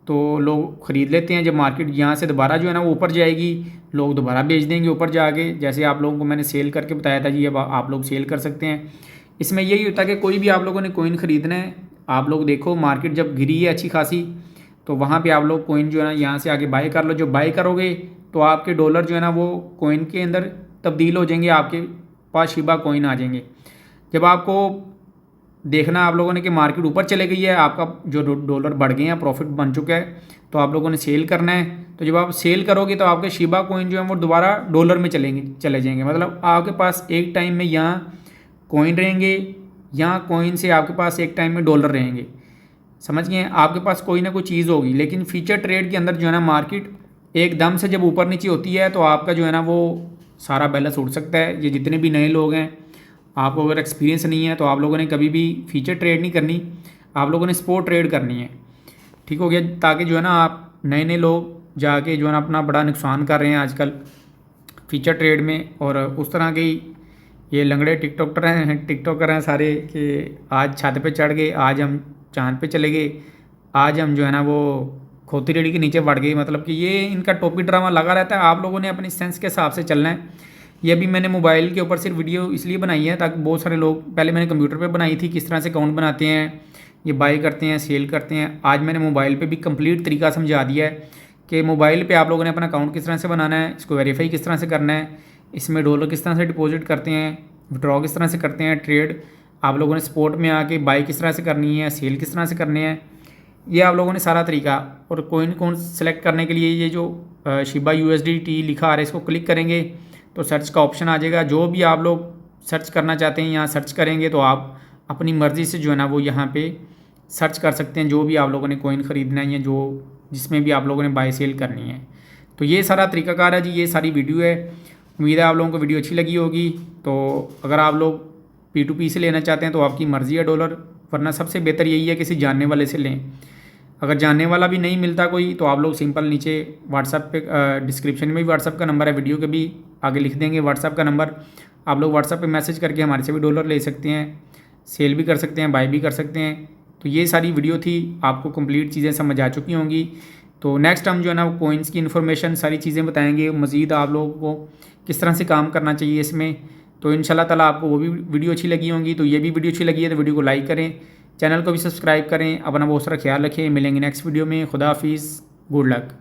तो लोग ख़रीद लेते हैं। जब मार्केट यहाँ से दोबारा जो है ना वो ऊपर जाएगी, लोग दोबारा बेच देंगे ऊपर जाके। जैसे आप लोगों को मैंने सेल करके बताया था जी, अब आप लोग सेल कर सकते हैं। इसमें यही होता है कि कोई भी आप लोगों ने कोइन ख़रीदना है, आप लोग देखो मार्केट जब गिरी है अच्छी खासी, तो वहाँ पे आप लोग कोइन जो है ना यहाँ से आगे बाय कर लो। जो बाय करोगे तो आपके डॉलर जो है ना वो कोइन के अंदर तब्दील हो जाएंगे, आपके पास शिबा कोइन आ जाएंगे। जब आपको देखना आप लोगों ने कि मार्केट ऊपर चले गई है, आपका जो डॉलर बढ़ गए हैं, प्रॉफिट बन चुका है, तो आप लोगों ने सेल करना है। तो जब आप सेल करोगे तो आपके शिबा कोइन जो है वो दोबारा डॉलर में चले जाएंगे। मतलब आपके पास एक टाइम में यहाँ कोइन रहेंगे, यहाँ कोइन से आपके पास एक टाइम में डॉलर रहेंगे। समझ गए? आपके पास कोई ना कोई चीज़ होगी। लेकिन फ्यूचर ट्रेड के अंदर जो है ना मार्केट एकदम से जब ऊपर नीचे होती है तो आपका जो है ना वो सारा बैलेंस उड़ सकता है। ये जितने भी नए लोग हैं, आपको अगर एक्सपीरियंस नहीं है तो आप लोगों ने कभी भी फ्यूचर ट्रेड नहीं करनी, आप लोगों ने स्पॉट ट्रेड करनी है। ठीक हो गया? ताकि जो है ना आप नए नए लोग जाके जो है ना अपना बड़ा नुकसान कर रहे हैं आजकल फ्यूचर ट्रेड में। और उस तरह के ये लंगड़े टिकटॉकर हैं सारे कि आज छत पे चढ़ गए, आज हम चांद पे चले गए, आज हम जो है ना वो खोती रेडी के नीचे बढ़ गए। मतलब कि ये इनका टॉपिक ड्रामा लगा रहता है। आप लोगों ने अपनी सेंस के हिसाब से चलना है। ये भी मैंने मोबाइल के ऊपर सिर्फ वीडियो इसलिए बनाई है ताकि बहुत सारे लोग, पहले मैंने कंप्यूटर पे बनाई थी किस तरह से अकाउंट बनाते हैं, ये बाय करते हैं, सेल करते हैं। आज मैंने मोबाइल पे भी कंप्लीट तरीका समझा दिया है कि मोबाइल पे आप लोगों ने अपना अकाउंट किस तरह से बनाना है, इसको वेरीफाई किस तरह से करना है, इसमें डॉलर किस तरह से डिपॉजिट करते हैं, विड्रॉ किस तरह से करते हैं, ट्रेड आप लोगों ने स्पॉट में आके बाय किस तरह से करनी है, सेल किस तरह से करने हैं, ये आप लोगों ने सारा तरीका। और कोइन सेलेक्ट करने के लिए ये जो शिबा USDT लिखा आ रहा है इसको क्लिक करेंगे तो सर्च का ऑप्शन आ जाएगा। जो भी आप लोग सर्च करना चाहते हैं यहाँ सर्च करेंगे तो आप अपनी मर्ज़ी से जो है ना वो यहाँ पे सर्च कर सकते हैं जो भी आप लोगों ने कोइन ख़रीदना है या जो जिसमें भी आप लोगों ने बाय सेल करनी है। तो ये सारा तरीकाकार है जी, ये सारी वीडियो है। उम्मीद है आप लोगों को वीडियो अच्छी लगी होगी। तो अगर आप लोग P2P से लेना चाहते हैं तो आपकी मर्ज़ी है डॉलर, वरना सबसे बेहतर यही है किसी जानने वाले से लें। अगर जानने वाला भी नहीं मिलता कोई तो आप लोग सिंपल नीचे व्हाट्सएप पे डिस्क्रिप्शन में भी व्हाट्सएप का नंबर है, वीडियो के भी आगे लिख देंगे व्हाट्सएप का नंबर। आप लोग व्हाट्सएप पे मैसेज करके हमारे से भी डॉलर ले सकते हैं, सेल भी कर सकते हैं, बाय भी कर सकते हैं। तो ये सारी वीडियो थी, आपको कंप्लीट चीज़ें समझ आ चुकी होंगी। तो नेक्स्ट हम जो है ना वो कोइंस की इन्फॉर्मेशन सारी चीज़ें बताएंगे, मज़ीद आप लोगों को किस तरह से काम करना चाहिए इसमें। तो इंशाल्लाह ताला आपको वो भी वीडियो अच्छी लगी होंगी। तो ये भी वीडियो अच्छी लगी है तो वीडियो को लाइक करें, चैनल को भी सब्सक्राइब करें। अपना बहुत सारा ख्याल रखें। मिलेंगे नेक्स्ट वीडियो में। खुदा हाफिज़, गुड लक।